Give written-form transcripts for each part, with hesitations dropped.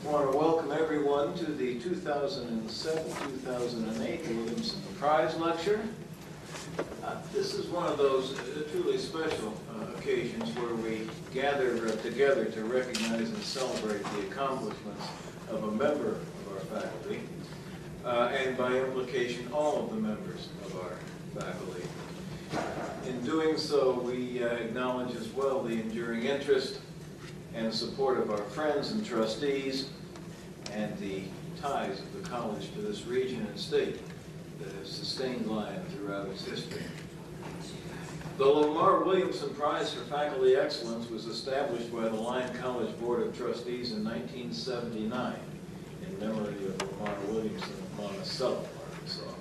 I want to welcome everyone to the 2007-2008 Williamson Prize Lecture. This is one of those truly special occasions where we gather together to recognize and celebrate the accomplishments of a member of our faculty, and by implication, all of the members of our faculty. In doing so, we acknowledge as well the enduring interest and support of our friends and trustees and the ties of the college to this region and state that have sustained Lyon throughout its history. The Lamar Williamson Prize for Faculty Excellence was established by the Lyon College Board of Trustees in 1979 in memory of Lamar Williamson of Monticello, Arkansas.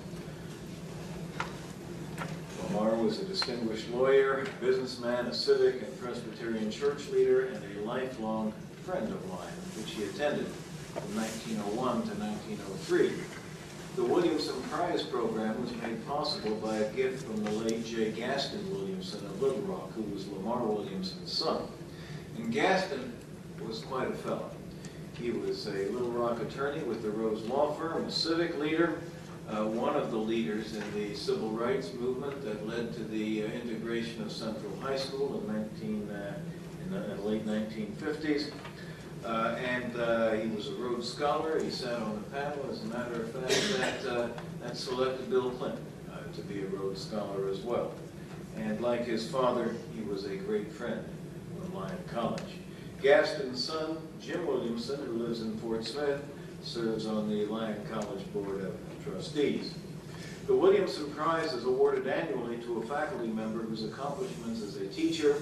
Lamar was a distinguished lawyer, businessman, a civic and Presbyterian church leader, and a lifelong friend of Lyon, which he attended from 1901 to 1903. The Williamson Prize program was made possible by a gift from the late J. Gaston Williamson of Little Rock, who was Lamar Williamson's son. And Gaston was quite a fellow. He was a Little Rock attorney with the Rose Law Firm, a civic leader, one of the leaders in the civil rights movement that led to the integration of Central High School in the late 1950s. And he was a Rhodes Scholar. He sat on the panel, as a matter of fact, that selected Bill Clinton to be a Rhodes Scholar as well. And like his father, he was a great friend of Lyon College. Gaston's son, Jim Williamson, who lives in Fort Smith, serves on the Lyon College Board of Trustees. The Williamson Prize is awarded annually to a faculty member whose accomplishments as a teacher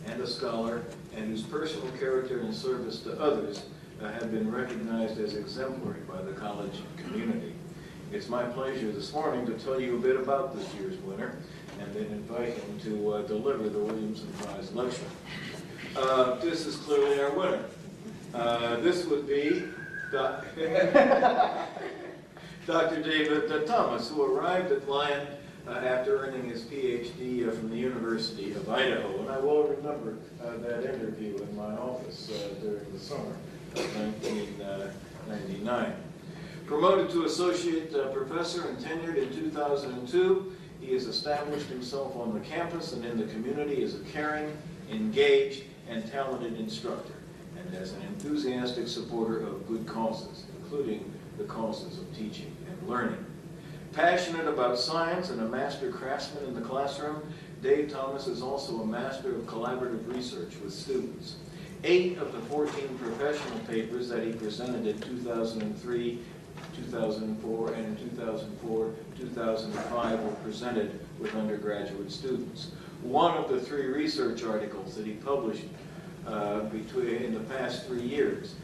and a scholar, and whose personal character and service to others have been recognized as exemplary by the college community. It's my pleasure this morning to tell you a bit about this year's winner, and then invite him to deliver the Williamson Prize lecture. This is clearly our winner. This would be Dr. David Thomas, who arrived at Lyon after earning his PhD from the University of Idaho. And I will remember that interview in my office during the summer of 1999. Promoted to associate professor and tenured in 2002, he has established himself on the campus and in the community as a caring, engaged, and talented instructor, and as an enthusiastic supporter of good causes, including the causes of teaching and learning. Passionate about science and a master craftsman in the classroom, Dave Thomas is also a master of collaborative research with students. 8 of the 14 professional papers that he presented in 2003, 2004, and in 2004-2005 were presented with undergraduate students. One of the 3 research articles that he published in the past 3 years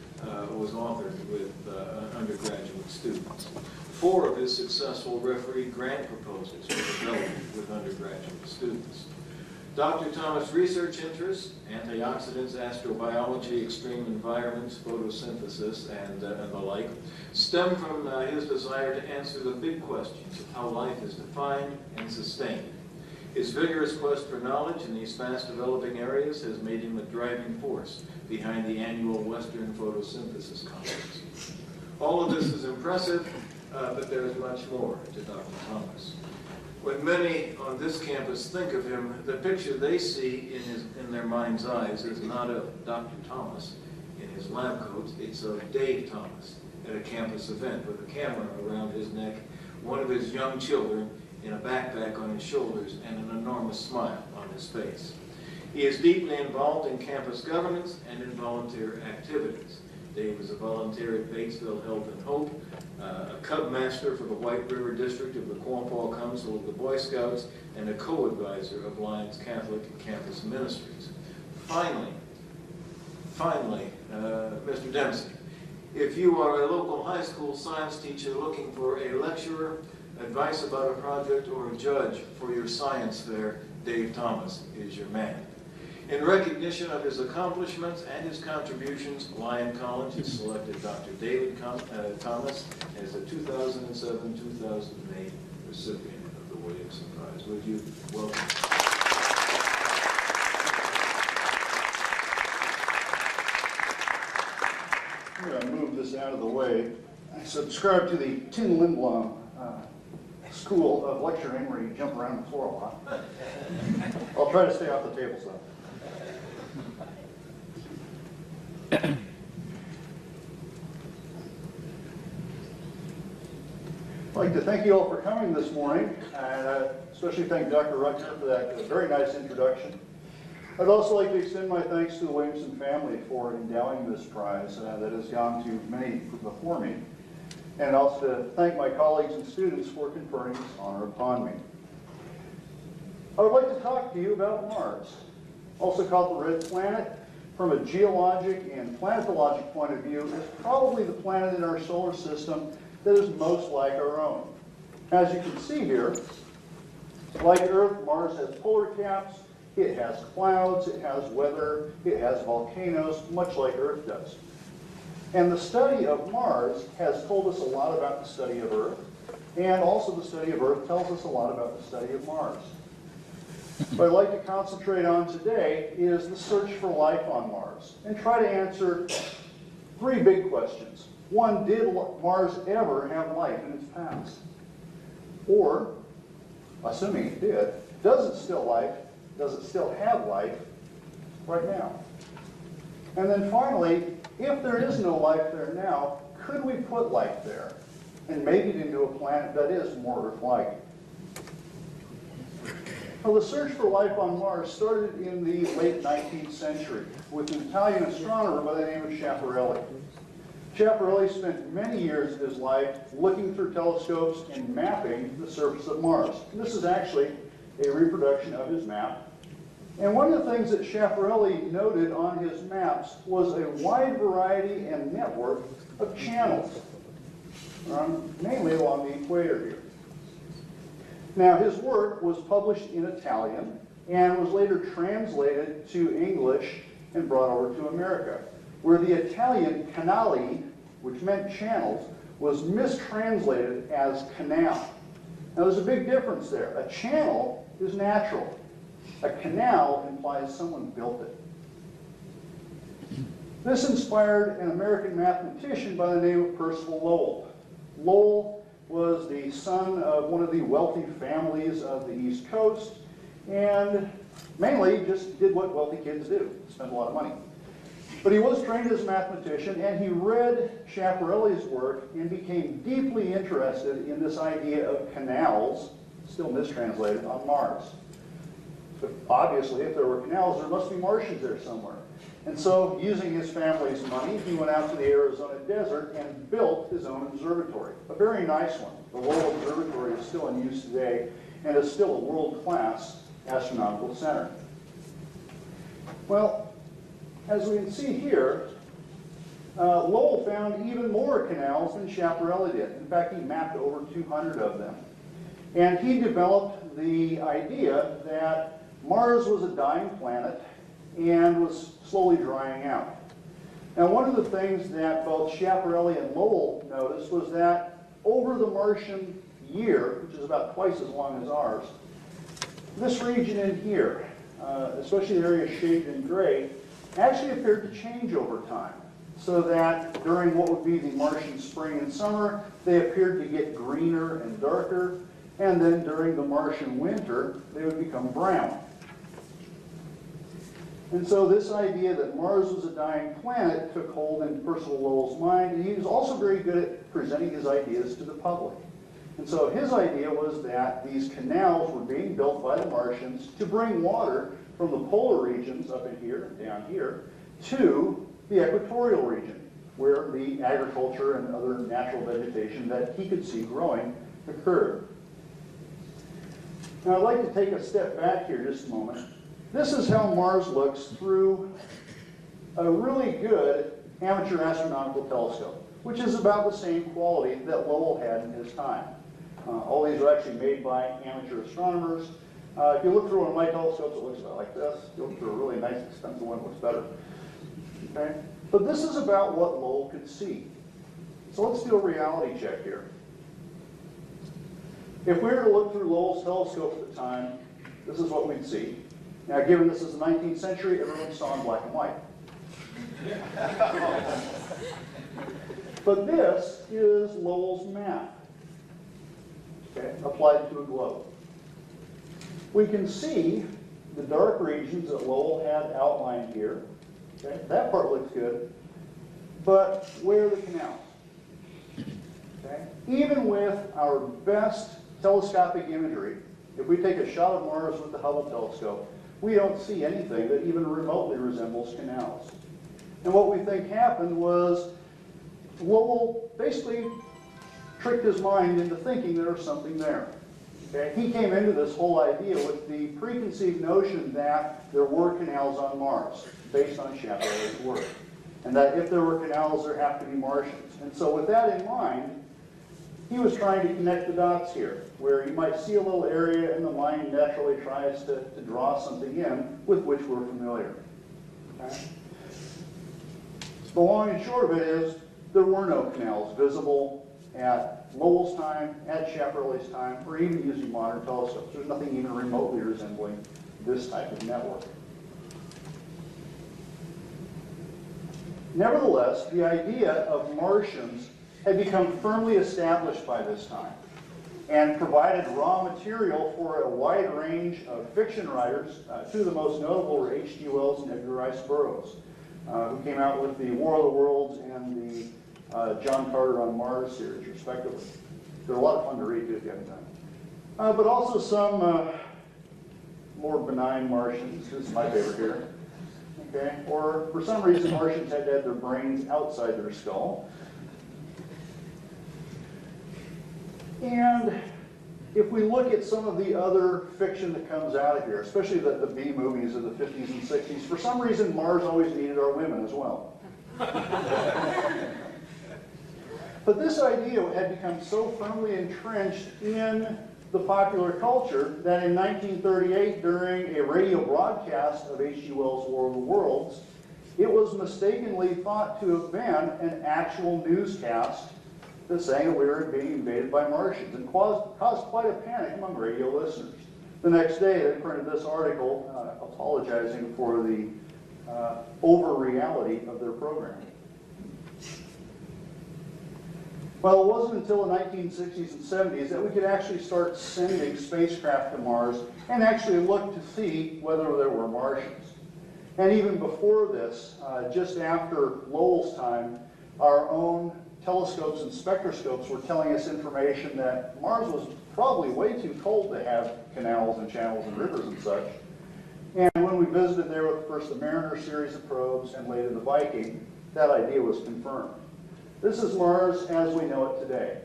was authored with undergraduate students. 4 of his successful referee grant proposals were developed with undergraduate students. Dr. Thomas' research interests, antioxidants, astrobiology, extreme environments, photosynthesis, and the like, stem from his desire to answer the big questions of how life is defined and sustained. His vigorous quest for knowledge in these fast-developing areas has made him a driving force behind the annual Western Photosynthesis Conference. All of this is impressive, but there is much more to Dr. Thomas. When many on this campus think of him, the picture they see in their mind's eyes is not of Dr. Thomas in his lab coat, it's of Dave Thomas at a campus event with a camera around his neck, one of his young children in a backpack on his shoulders, and an enormous smile on his face. He is deeply involved in campus governance and in volunteer activities. Dave is a volunteer at Batesville Health and Hope, a Cub Master for the White River District of the Quapaw Council of the Boy Scouts, and a co-advisor of Lyons Catholic Campus Ministries. Finally, Mr. Dempsey, if you are a local high school science teacher looking for a lecturer, advice about a project, or a judge for your science fair, Dave Thomas is your man. In recognition of his accomplishments and his contributions, Lyon College has selected Dr. David Thomas as the 2007-2008 recipient of the Williamson Prize. Would you welcome? I'm going to move this this out of the way, I subscribe to the Tin Lindblom school of lecturing where you jump around the floor a lot. I'll try to stay off the tables though. I'd like to thank you all for coming this morning, and especially thank Dr. Ruckner for that very nice introduction. I'd also like to extend my thanks to the Williamson family for endowing this prize that has gone to many before me, and also to thank my colleagues and students for conferring this honor upon me. I would like to talk to you about Mars, also called the Red Planet. From a geologic and planetologic point of view, is probably the planet in our solar system that is most like our own. As you can see here, like Earth, Mars has polar caps, it has clouds, it has weather, it has volcanoes, much like Earth does. And the study of Mars has told us a lot about the study of Earth, and also the study of Earth tells us a lot about the study of Mars. What I'd like to concentrate on today is the search for life on Mars, and try to answer three big questions. One, did Mars ever have life in its past? Or, assuming it did, does it still have life right now? And then finally, if there is no life there now, could we put life there and make it into a planet that is more Earth-like? Well, the search for life on Mars started in the late 19th century with an Italian astronomer by the name of Schiaparelli. Schiaparelli spent many years of his life looking through telescopes and mapping the surface of Mars. And this is actually a reproduction of his map. And one of the things that Schiaparelli noted on his maps was a wide variety and network of channels, mainly along the equator here. Now, his work was published in Italian and was later translated to English and brought over to America, where the Italian canali, which meant channels, was mistranslated as canal. Now, there's a big difference there. A channel is natural. A canal implies someone built it. This inspired an American mathematician by the name of Percival Lowell. Lowell was the son of one of the wealthy families of the East Coast, and mainly just did what wealthy kids do, spend a lot of money. But he was trained as a mathematician, and he read Schiaparelli's work and became deeply interested in this idea of canals, still mistranslated, on Mars. But obviously, if there were canals, there must be Martians there somewhere. And so, using his family's money, he went out to the Arizona desert and built his own observatory. A very nice one. The Lowell Observatory is still in use today and is still a world-class astronomical center. Well, as we can see here, Lowell found even more canals than Schiaparelli did. In fact, he mapped over 200 of them. And he developed the idea that Mars was a dying planet and was slowly drying out. Now, one of the things that both Schiaparelli and Lowell noticed was that over the Martian year, which is about twice as long as ours, this region in here, especially the area shaded in gray, actually appeared to change over time. So that during what would be the Martian spring and summer, they appeared to get greener and darker, and then during the Martian winter, they would become brown. And so this idea that Mars was a dying planet took hold in Percival Lowell's mind, and he was also very good at presenting his ideas to the public. And so his idea was that these canals were being built by the Martians to bring water from the polar regions up in here and down here to the equatorial region, where the agriculture and other natural vegetation that he could see growing occurred. Now, I'd like to take a step back here just a moment. This is how Mars looks through a really good amateur astronomical telescope, which is about the same quality that Lowell had in his time. All these are actually made by amateur astronomers. If you look through one of my telescopes, it looks about like this. If you look through a really nice, expensive one, it looks better. Okay? But this is about what Lowell could see. So let's do a reality check here. If we were to look through Lowell's telescope at the time, this is what we'd see. Now, given this is the 19th century, everyone saw in black and white. But this is Lowell's map, okay, applied to a globe. We can see the dark regions that Lowell had outlined here. Okay, that part looks good. But where are the canals? Okay? Even with our best telescopic imagery, if we take a shot of Mars with the Hubble telescope, we don't see anything that even remotely resembles canals. And what we think happened was Lowell basically tricked his mind into thinking there was something there. Okay? He came into this whole idea with the preconceived notion that there were canals on Mars, based on Chapelet's work. And that if there were canals, there have to be Martians. And so with that in mind, he was trying to connect the dots here, where you might see a little area and the mind naturally tries to draw something in with which we're familiar. Okay? The long and short of it is, there were no canals visible at Lowell's time, at Chapelet's time, or even using modern telescopes. There's nothing even remotely resembling this type of network. Nevertheless, the idea of Martians had become firmly established by this time and provided raw material for a wide range of fiction writers. Two of the most notable were H.G. Wells and Edgar Rice Burroughs, who came out with the War of the Worlds and the John Carter on Mars series, respectively. They're a lot of fun to read, too, if you haven't done. But also some more benign Martians. This is my favorite here. Okay? Or, for some reason, Martians had to have their brains outside their skull. And if we look at some of the other fiction that comes out of here, especially the B movies of the 50s and 60s, for some reason Mars always needed our women as well. But this idea had become so firmly entrenched in the popular culture that in 1938, during a radio broadcast of H.G. Wells' War of the Worlds, it was mistakenly thought to have been an actual newscast that's saying that we were being invaded by Martians, and caused quite a panic among radio listeners. The next day, they printed this article apologizing for the over-reality of their programming. Well, it wasn't until the 1960s and 70s that we could actually start sending spacecraft to Mars and actually look to see whether there were Martians. And even before this, just after Lowell's time, our own telescopes and spectroscopes were telling us information that Mars was probably way too cold to have canals and channels and rivers and such. And when we visited there with first the Mariner series of probes and later the Viking, that idea was confirmed. This is Mars as we know it today.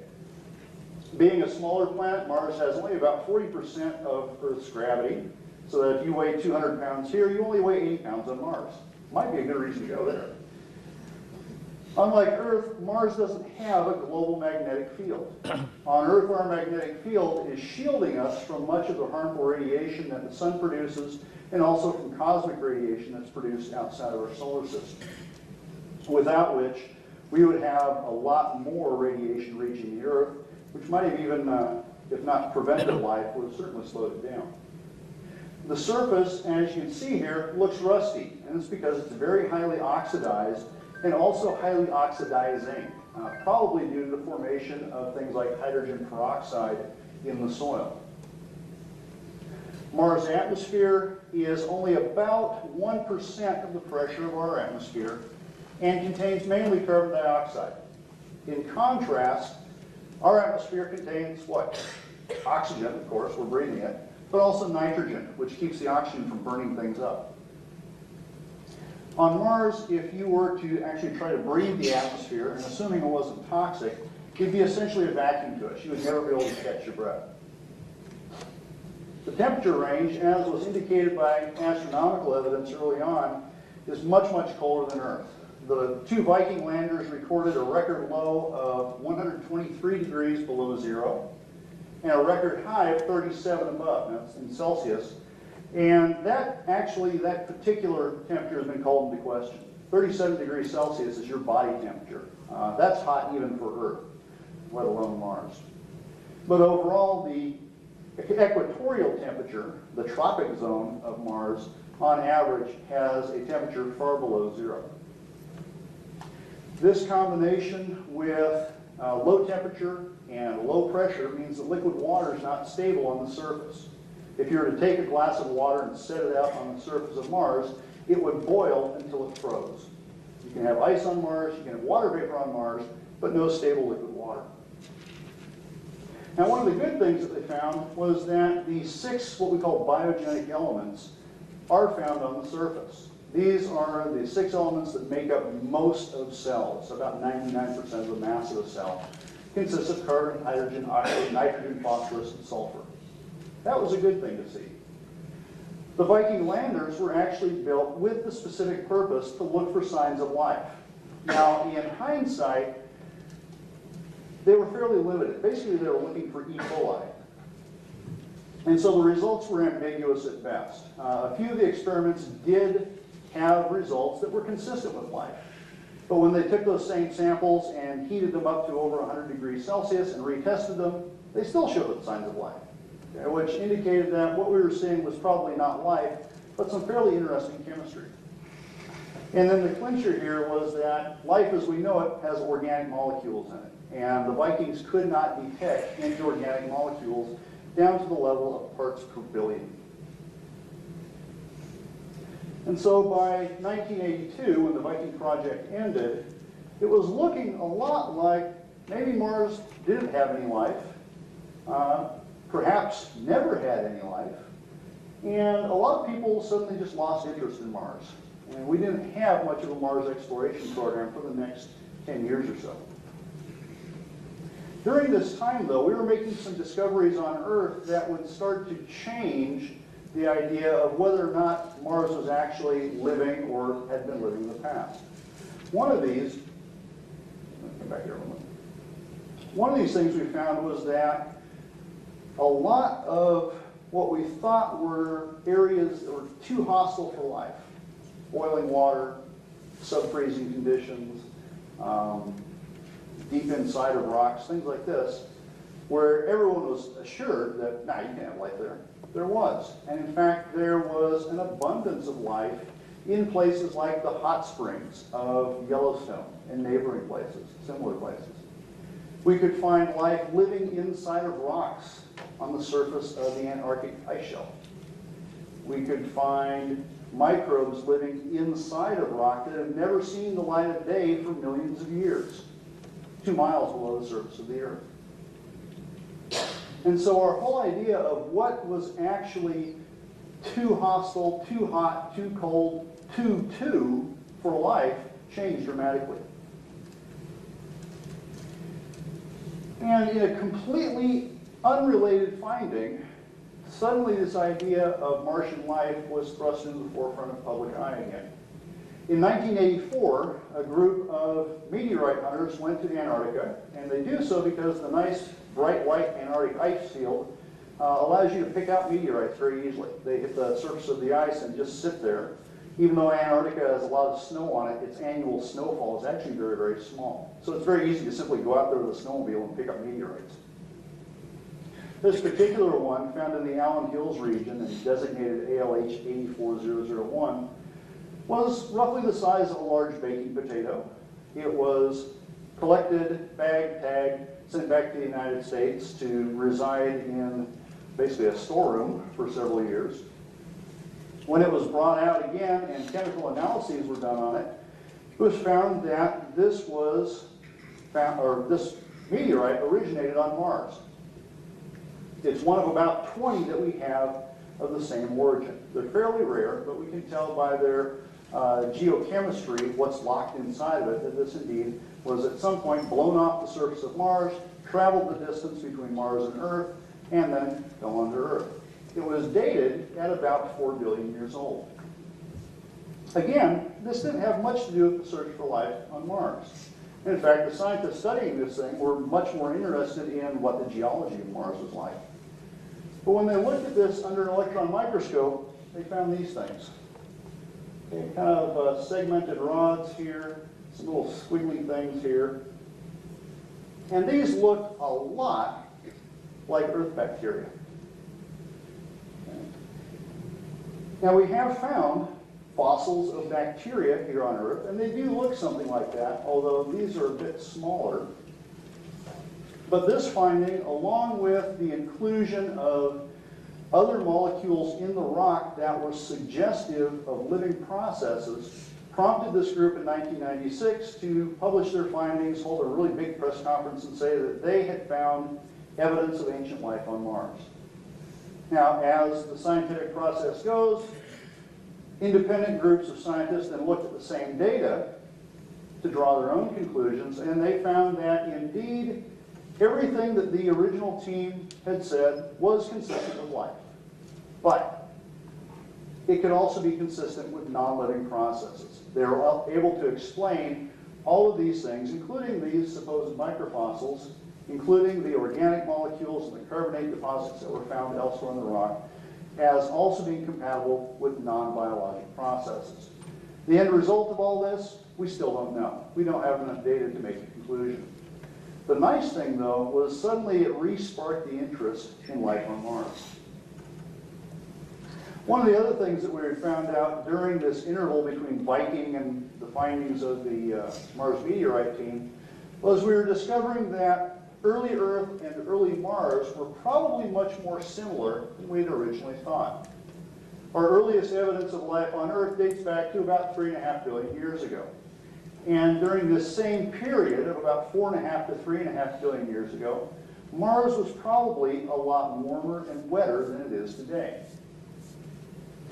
Being a smaller planet, Mars has only about 40% of Earth's gravity, so that if you weigh 200 pounds here, you only weigh 80 pounds on Mars. Might be a good reason to go there. Unlike Earth, Mars doesn't have a global magnetic field. On Earth, our magnetic field is shielding us from much of the harmful radiation that the sun produces, and also from cosmic radiation that's produced outside of our solar system, without which we would have a lot more radiation reaching the Earth, which might have even, if not prevented life, would have certainly slowed it down. The surface, as you can see here, looks rusty, and it's because it's very highly oxidized and also highly oxidizing, probably due to the formation of things like hydrogen peroxide in the soil. Mars' atmosphere is only about 1% of the pressure of our atmosphere and contains mainly carbon dioxide. In contrast, our atmosphere contains what? Oxygen, of course, we're breathing it, but also nitrogen, which keeps the oxygen from burning things up. On Mars, if you were to actually try to breathe the atmosphere, and assuming it wasn't toxic, you'd be essentially a vacuum to us. You would never be able to catch your breath. The temperature range, as was indicated by astronomical evidence early on, is much, much colder than Earth. The two Viking landers recorded a record low of 123 degrees below zero and a record high of 37 above. Now, that's in Celsius. And that particular temperature has been called into question. 37 degrees Celsius is your body temperature. That's hot even for Earth, let alone Mars. But overall, the equatorial temperature, the tropic zone of Mars, on average has a temperature far below zero. This combination with low temperature and low pressure means that liquid water is not stable on the surface. If you were to take a glass of water and set it out on the surface of Mars, it would boil until it froze. You can have ice on Mars, you can have water vapor on Mars, but no stable liquid water. Now, one of the good things that they found was that the 6 what we call biogenic elements are found on the surface. These are the 6 elements that make up most of cells. About 99% of the mass of a cell consists of carbon, hydrogen, oxygen, nitrogen, phosphorus, and sulfur. That was a good thing to see. The Viking landers were actually built with the specific purpose to look for signs of life. Now, in hindsight, they were fairly limited. Basically, they were looking for E. coli. And so the results were ambiguous at best. A few of the experiments did have results that were consistent with life. But when they took those same samples and heated them up to over 100 degrees Celsius and retested them, they still showed signs of life, which indicated that what we were seeing was probably not life, but some fairly interesting chemistry. And then the clincher here was that life as we know it has organic molecules in it. And the Vikings could not detect inorganic molecules down to the level of parts per billion. And so by 1982, when the Viking project ended, it was looking a lot like maybe Mars didn't have any life, perhaps never had any life, and a lot of people suddenly just lost interest in Mars. And we didn't have much of a Mars exploration program for the next 10 years or so. During this time, though, we were making some discoveries on Earth that would start to change the idea of whether or not Mars was actually living or had been living in the past. One of these, come back here a moment. One of these things we found was that a lot of what we thought were areas that were too hostile for life, boiling water, sub-freezing conditions, deep inside of rocks, things like this, where everyone was assured that, nah, you can't have life there. There was. And in fact, there was an abundance of life in places like the hot springs of Yellowstone and neighboring places, similar places. We could find life living inside of rocks on the surface of the Antarctic ice shelf. We could find microbes living inside of rock that have never seen the light of day for millions of years, 2 miles below the surface of the Earth. And so our whole idea of what was actually too hostile, too hot, too cold, too for life changed dramatically. And in a completely unrelated finding, suddenly this idea of Martian life was thrust into the forefront of public eye again. In 1984, a group of meteorite hunters went to the Antarctica, and they do so because the nice bright white Antarctic ice field allows you to pick out meteorites very easily. They hit the surface of the ice and just sit there. Even though Antarctica has a lot of snow on it, its annual snowfall is actually very, very small. So it's very easy to simply go out there with a snowmobile and pick up meteorites. This particular one, found in the Allen Hills region and designated ALH 84001, was roughly the size of a large baking potato. It was collected, bagged, tagged, sent back to the United States to reside in basically a storeroom for several years. When it was brought out again and chemical analyses were done on it, it was found that this meteorite originated on Mars. It's one of about 20 that we have of the same origin. They're fairly rare, but we can tell by their geochemistry, what's locked inside of it, that this indeed was at some point blown off the surface of Mars, traveled the distance between Mars and Earth, and then fell under Earth. It was dated at about 4 billion years old. Again, this didn't have much to do with the search for life on Mars. In fact, the scientists studying this thing were much more interested in what the geology of Mars was like. But when they looked at this under an electron microscope, they found these things. Okay, kind of segmented rods here, some little squiggly things here. And these look a lot like Earth bacteria. Okay. Now we have found fossils of bacteria here on Earth, and they do look something like that, although these are a bit smaller. But this finding, along with the inclusion of other molecules in the rock that were suggestive of living processes, prompted this group in 1996 to publish their findings, hold a really big press conference, and say that they had found evidence of ancient life on Mars. Now, as the scientific process goes, independent groups of scientists then looked at the same data to draw their own conclusions, and they found that indeed everything that the original team had said was consistent with life. But it could also be consistent with non-living processes. They were able to explain all of these things, including these supposed microfossils, including the organic molecules and the carbonate deposits that were found elsewhere in the rock, as also being compatible with non-biologic processes. The end result of all this, we still don't know. We don't have enough data to make a conclusion. The nice thing, though, was suddenly it re-sparked the interest in life on Mars. One of the other things that we found out during this interval between Viking and the findings of the Mars meteorite team was we were discovering that early Earth and early Mars were probably much more similar than we had originally thought. Our earliest evidence of life on Earth dates back to about 3.5 billion years ago. And during this same period of about 4.5 to 3.5 billion years ago, Mars was probably a lot warmer and wetter than it is today.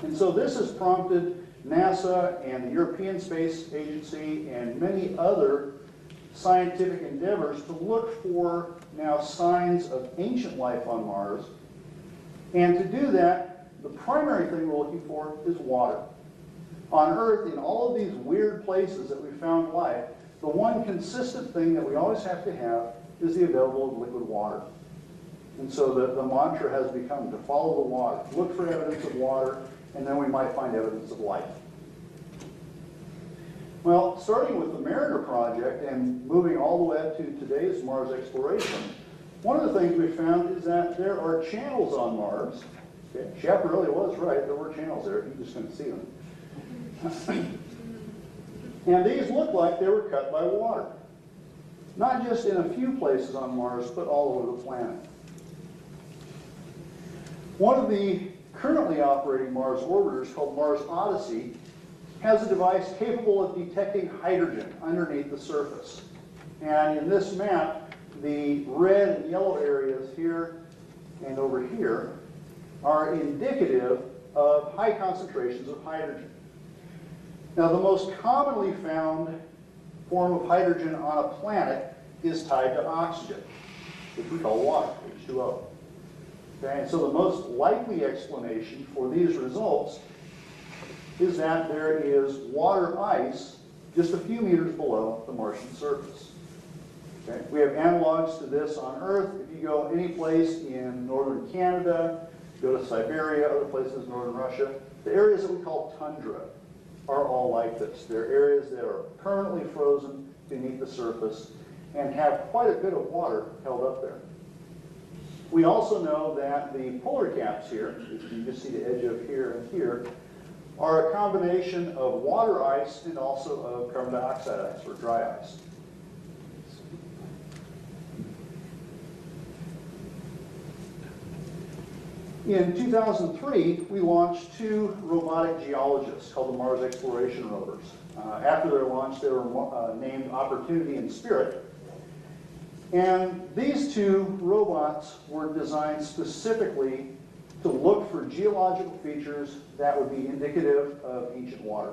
And so this has prompted NASA and the European Space Agency and many other scientific endeavors to look for now signs of ancient life on Mars. And to do that, the primary thing we're looking for is water. On Earth, in all of these weird places that we found life, the one consistent thing that we always have to have is the available liquid water. And so the mantra has become to follow the water, look for evidence of water, and then we might find evidence of life. Well, starting with the Mariner project and moving all the way up to today's Mars exploration, one of the things we found is that there are channels on Mars. Okay, Schaeffer was right, there were channels there, you just couldn't see them. And these look like they were cut by water. Not just in a few places on Mars, but all over the planet. One of the currently operating Mars orbiters, called Mars Odyssey, has a device capable of detecting hydrogen underneath the surface. And in this map, the red and yellow areas here and over here are indicative of high concentrations of hydrogen. Now, the most commonly found form of hydrogen on a planet is tied to oxygen, which we call water, H2O. Okay, and so the most likely explanation for these results is that there is water ice just a few meters below the Martian surface. Okay? We have analogs to this on Earth. If you go any place in northern Canada, go to Siberia, other places in northern Russia, the areas that we call tundra are all like this. They're areas that are permanently frozen beneath the surface and have quite a bit of water held up there. We also know that the polar caps here, which you can just see the edge of here and here, are a combination of water ice and also of carbon dioxide ice, or dry ice. In 2003, we launched 2 robotic geologists called the Mars Exploration Rovers. After their launch, they were named Opportunity and Spirit. And these 2 robots were designed specifically to look for geological features that would be indicative of ancient water.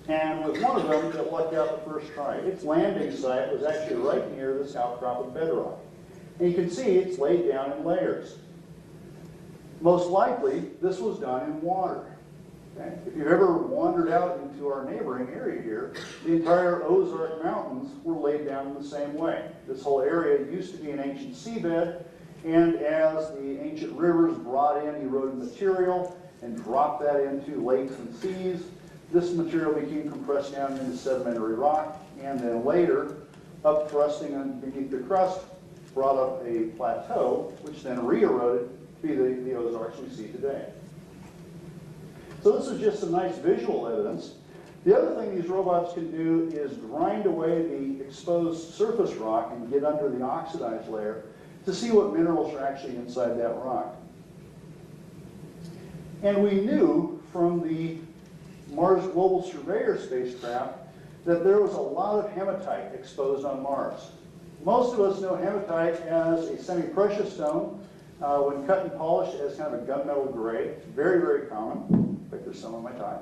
And with one of them that lucked out the first try, its landing site was actually right near this outcrop of bedrock. And you can see it's laid down in layers. Most likely, this was done in water. Okay? If you've ever wandered out into our neighboring area here, the entire Ozark Mountains were laid down in the same way. This whole area used to be an ancient seabed, and as the ancient rivers brought in eroded material and dropped that into lakes and seas, this material became compressed down into sedimentary rock, and then later, up thrusting beneath the crust, brought up a plateau, which then re-eroded to be the Ozarks we see today. So this is just some nice visual evidence. The other thing these robots can do is grind away the exposed surface rock and get under the oxidized layer to see what minerals are actually inside that rock. And we knew from the Mars Global Surveyor spacecraft that there was a lot of hematite exposed on Mars. Most of us know hematite as a semi-precious stone, when cut and polished as kind of a gunmetal gray. Very, very common. In fact, there's some on my tie.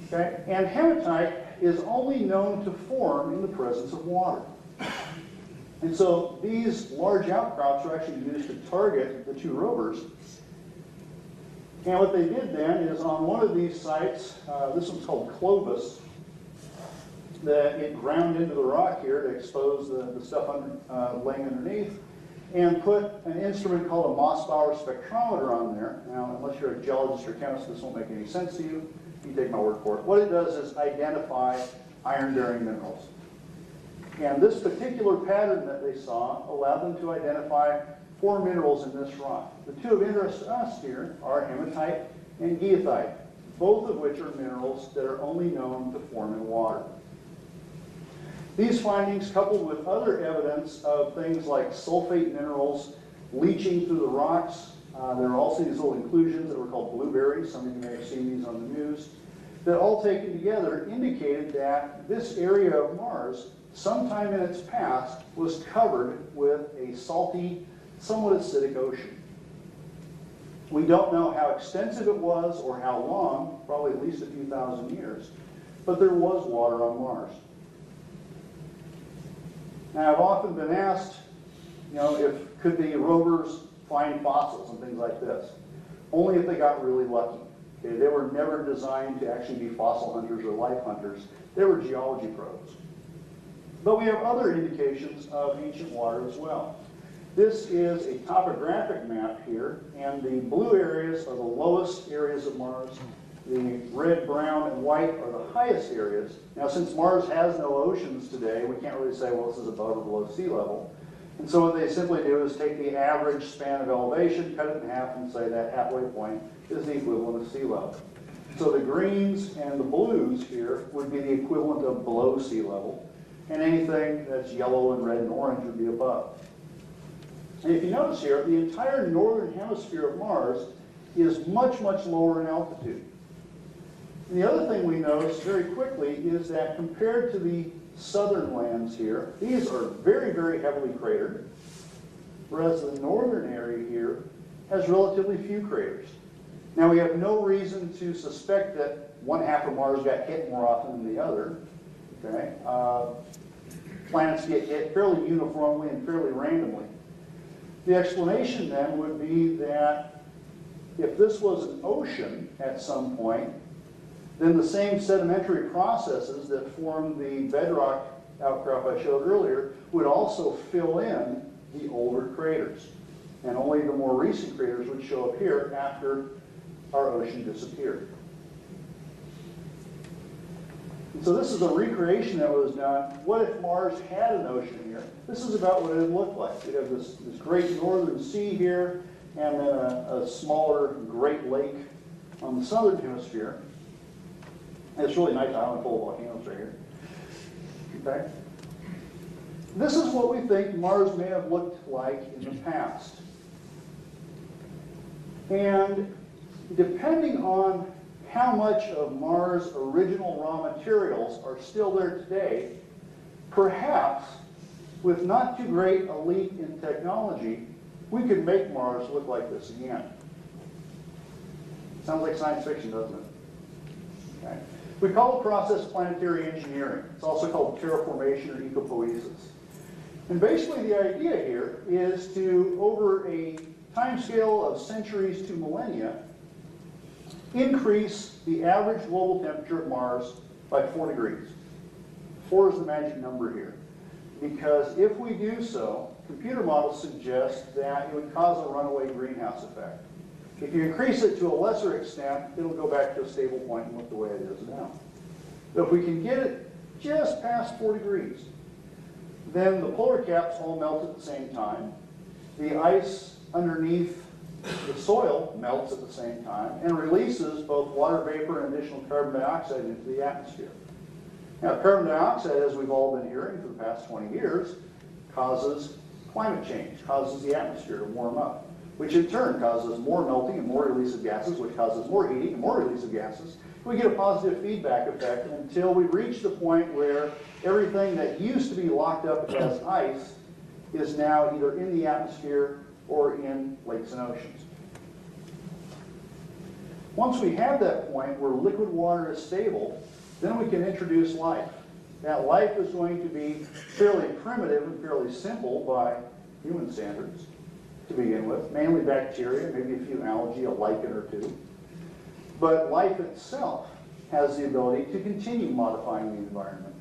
Okay? And hematite is only known to form in the presence of water. And so these large outcrops are actually used to target the two rovers. And what they did then is on one of these sites, this one's called Clovis, that it ground into the rock here to expose the stuff laying underneath, and put an instrument called a Mossbauer spectrometer on there. Now, unless you're a geologist or chemist, this won't make any sense to you. You take my word for it. What it does is identify iron-bearing minerals. And this particular pattern that they saw allowed them to identify 4 minerals in this rock. The two of interest to us here are hematite and goethite, both of which are minerals that are only known to form in water. These findings, coupled with other evidence of things like sulfate minerals leaching through the rocks, there are also these little inclusions that were called blueberries. Some of you may have seen these on the news. That all taken together indicated that this area of Mars, sometime in its past, was covered with a salty, somewhat acidic ocean. We don't know how extensive it was or how long, probably at least a few thousand years, but there was water on Mars. Now, I've often been asked, could the rovers find fossils and things like this? Only if they got really lucky. Okay, they were never designed to actually be fossil hunters or life hunters. They were geology probes. But we have other indications of ancient water as well. This is a topographic map here, and the blue areas are the lowest areas of Mars. The red, brown, and white are the highest areas. Now, since Mars has no oceans today, we can't really say, well, this is above or below sea level. And so what they simply do is take the average span of elevation, cut it in half, and say that halfway point is the equivalent of sea level. So the greens and the blues here would be the equivalent of below sea level, and anything that's yellow and red and orange would be above. And if you notice here, the entire northern hemisphere of Mars is much, much lower in altitude. And the other thing we notice very quickly is that compared to the southern lands here, these are very, very heavily cratered, whereas the northern area here has relatively few craters. Now, we have no reason to suspect that one half of Mars got hit more often than the other. Okay? Planets get hit fairly uniformly and fairly randomly. The explanation then would be that if this was an ocean at some point, then the same sedimentary processes that form the bedrock outcrop I showed earlier would also fill in the older craters. And only the more recent craters would show up here after our ocean disappeared. And so this is a recreation that was done. What if Mars had an ocean here? This is about what it would look like. We'd have this great northern sea here, and then a smaller Great Lake on the southern hemisphere. And it's really nice island full of volcanoes right here. Okay? This is what we think Mars may have looked like in the past. And depending on how much of Mars' original raw materials are still there today, perhaps, with not too great a leap in technology, we could make Mars look like this again. Sounds like science fiction, doesn't it? Okay. We call the process planetary engineering. It's also called terraformation or ecopoiesis. And basically the idea here is to, over a time scale of centuries to millennia, increase the average global temperature of Mars by 4 degrees. 4 is the magic number here. Because if we do so, computer models suggest that it would cause a runaway greenhouse effect. If you increase it to a lesser extent, it'll go back to a stable point and look the way it is now. But if we can get it just past 4 degrees, then the polar caps all melt at the same time. The ice underneath The soil melts at the same time and releases both water vapor and additional carbon dioxide into the atmosphere. Now, carbon dioxide, as we've all been hearing for the past 20 years, causes climate change, causes the atmosphere to warm up, which in turn causes more melting and more release of gases, which causes more heating and more release of gases. We get a positive feedback effect until we reach the point where everything that used to be locked up as ice is now either in the atmosphere or in lakes and oceans. Once we have that point where liquid water is stable, then we can introduce life. That life is going to be fairly primitive and fairly simple by human standards to begin with, mainly bacteria, maybe a few algae, a lichen or two. But life itself has the ability to continue modifying the environment.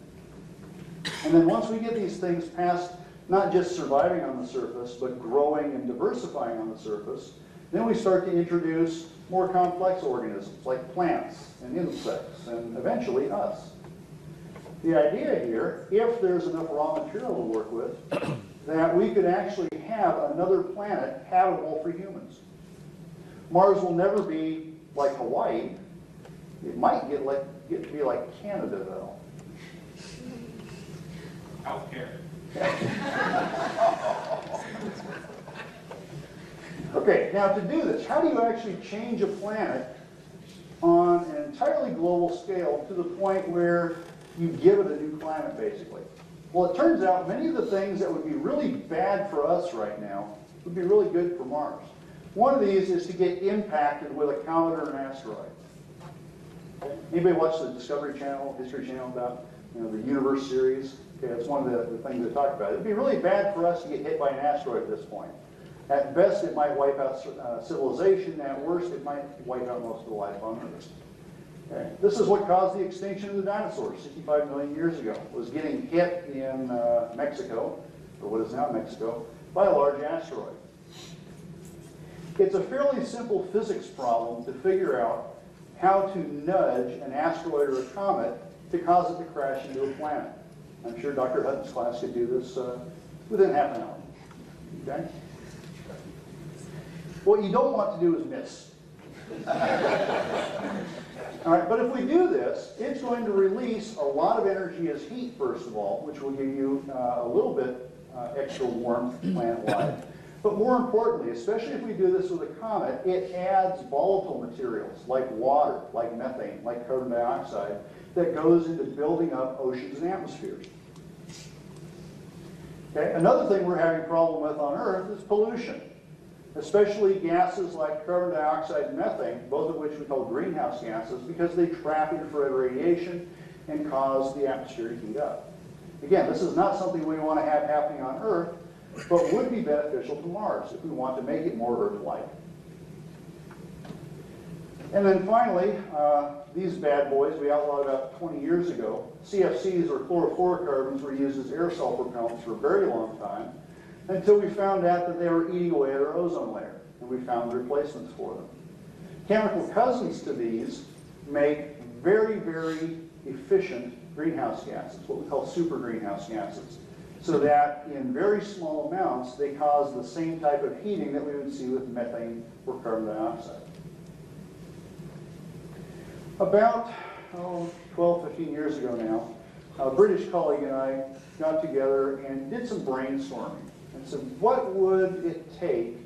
And then once we get these things past not just surviving on the surface, but growing and diversifying on the surface, then we start to introduce more complex organisms like plants and insects and eventually us. The idea here, if there's enough raw material to work with, that we could actually have another planet habitable for humans. Mars will never be like Hawaii. It might get to be like Canada, though. Out here. Okay, now to do this, how do you actually change a planet on an entirely global scale to the point where you give it a new climate, basically? Well, it turns out many of the things that would be really bad for us right now would be really good for Mars. One of these is to get impacted with a comet or an asteroid. Anybody watch the Discovery Channel, History Channel about the Universe series? Okay, that's one of the things they talk about. It would be really bad for us to get hit by an asteroid at this point. At best, it might wipe out civilization. At worst, it might wipe out most of the life on Earth. Okay. This is what caused the extinction of the dinosaurs 65 million years ago. It was getting hit in Mexico, or what is now Mexico, by a large asteroid. It's a fairly simple physics problem to figure out how to nudge an asteroid or a comet to cause it to crash into a planet. I'm sure Dr. Hutton's class could do this within half an hour. Okay? What you don't want to do is miss. All right, but if we do this, it's going to release a lot of energy as heat, first of all, which will give you a little bit extra warmth planet-wide. But more importantly, especially if we do this with a comet, it adds volatile materials like water, like methane, like carbon dioxide, that goes into building up oceans and atmospheres. Okay? Another thing we're having a problem with on Earth is pollution, especially gases like carbon dioxide and methane, both of which we call greenhouse gases, because they trap infrared radiation and cause the atmosphere to heat up. Again, this is not something we want to have happening on Earth, but would be beneficial to Mars if we want to make it more Earth-like. And then finally, these bad boys we outlawed about 20 years ago. CFCs, or chlorofluorocarbons, were used as aerosol propellants for a very long time, until we found out that they were eating away at our ozone layer, and we found replacements for them. Chemical cousins to these make very, very efficient greenhouse gases, what we call super greenhouse gases, so that in very small amounts they cause the same type of heating that we would see with methane or carbon dioxide. About 12, 15 years ago now, a British colleague and I got together and did some brainstorming and said, what would it take,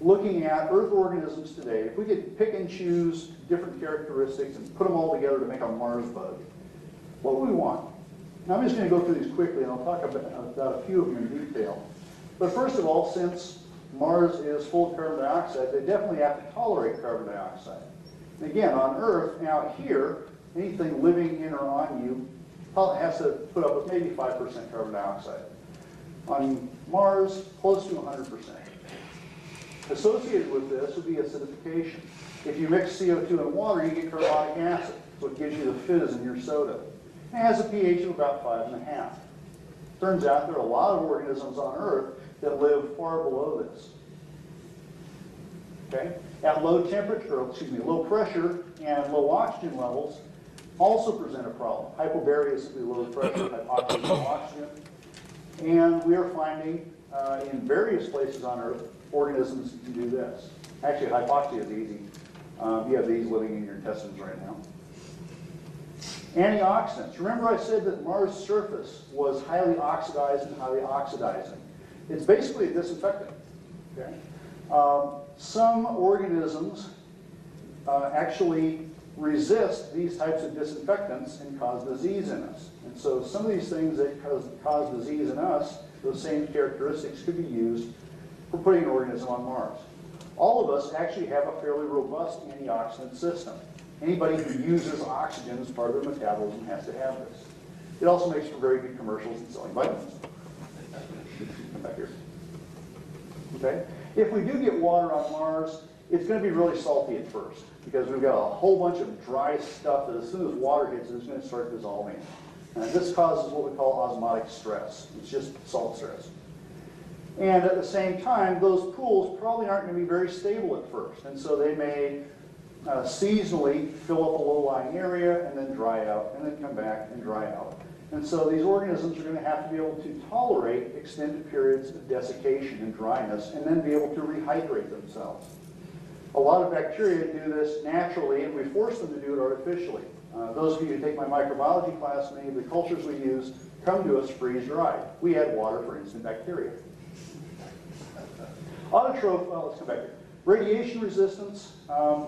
looking at Earth organisms today, if we could pick and choose different characteristics and put them all together to make a Mars bug? What would we want? Now I'm just going to go through these quickly, and I'll talk about a few of them in detail. But first of all, since Mars is full of carbon dioxide, they definitely have to tolerate carbon dioxide. And again, on Earth, out here, anything living in or on you has to put up with maybe 5% carbon dioxide. On Mars, close to 100%. Associated with this would be acidification. If you mix CO2 and water, you get carbonic acid, so it gives you the fizz in your soda. It has a pH of about 5.5. Turns out there are a lot of organisms on Earth that live far below this. Okay? At low temperature, low pressure and low oxygen levels also present a problem. Hypobaria is simply low pressure, hypoxia, low oxygen. And we are finding in various places on Earth organisms can do this. Actually, hypoxia is easy. You have these living in your intestines right now. Antioxidants. Remember I said that Mars' surface was highly oxidized and highly oxidizing. It's basically a disinfectant. Okay? Some organisms actually resist these types of disinfectants and cause disease in us. And so some of these things that cause disease in us, those same characteristics could be used for putting an organism on Mars. All of us actually have a fairly robust antioxidant system. Anybody who uses oxygen as part of their metabolism has to have this. It also makes for very good commercials in selling vitamins. Come back here. Okay? If we do get water on Mars, it's going to be really salty at first because we've got a whole bunch of dry stuff that as soon as water hits it, it's going to start dissolving. And this causes what we call osmotic stress. It's just salt stress. And at the same time, those pools probably aren't going to be very stable at first. And so they may seasonally fill up a low-lying area and then dry out and then come back and dry out. And so these organisms are going to have to be able to tolerate extended periods of desiccation and dryness and then be able to rehydrate themselves. A lot of bacteria do this naturally, and we force them to do it artificially. Those of you who take my microbiology class, many of the cultures we use come to us freeze-dried. We add water for instant bacteria. Autotroph, well, let's come back here. Radiation resistance.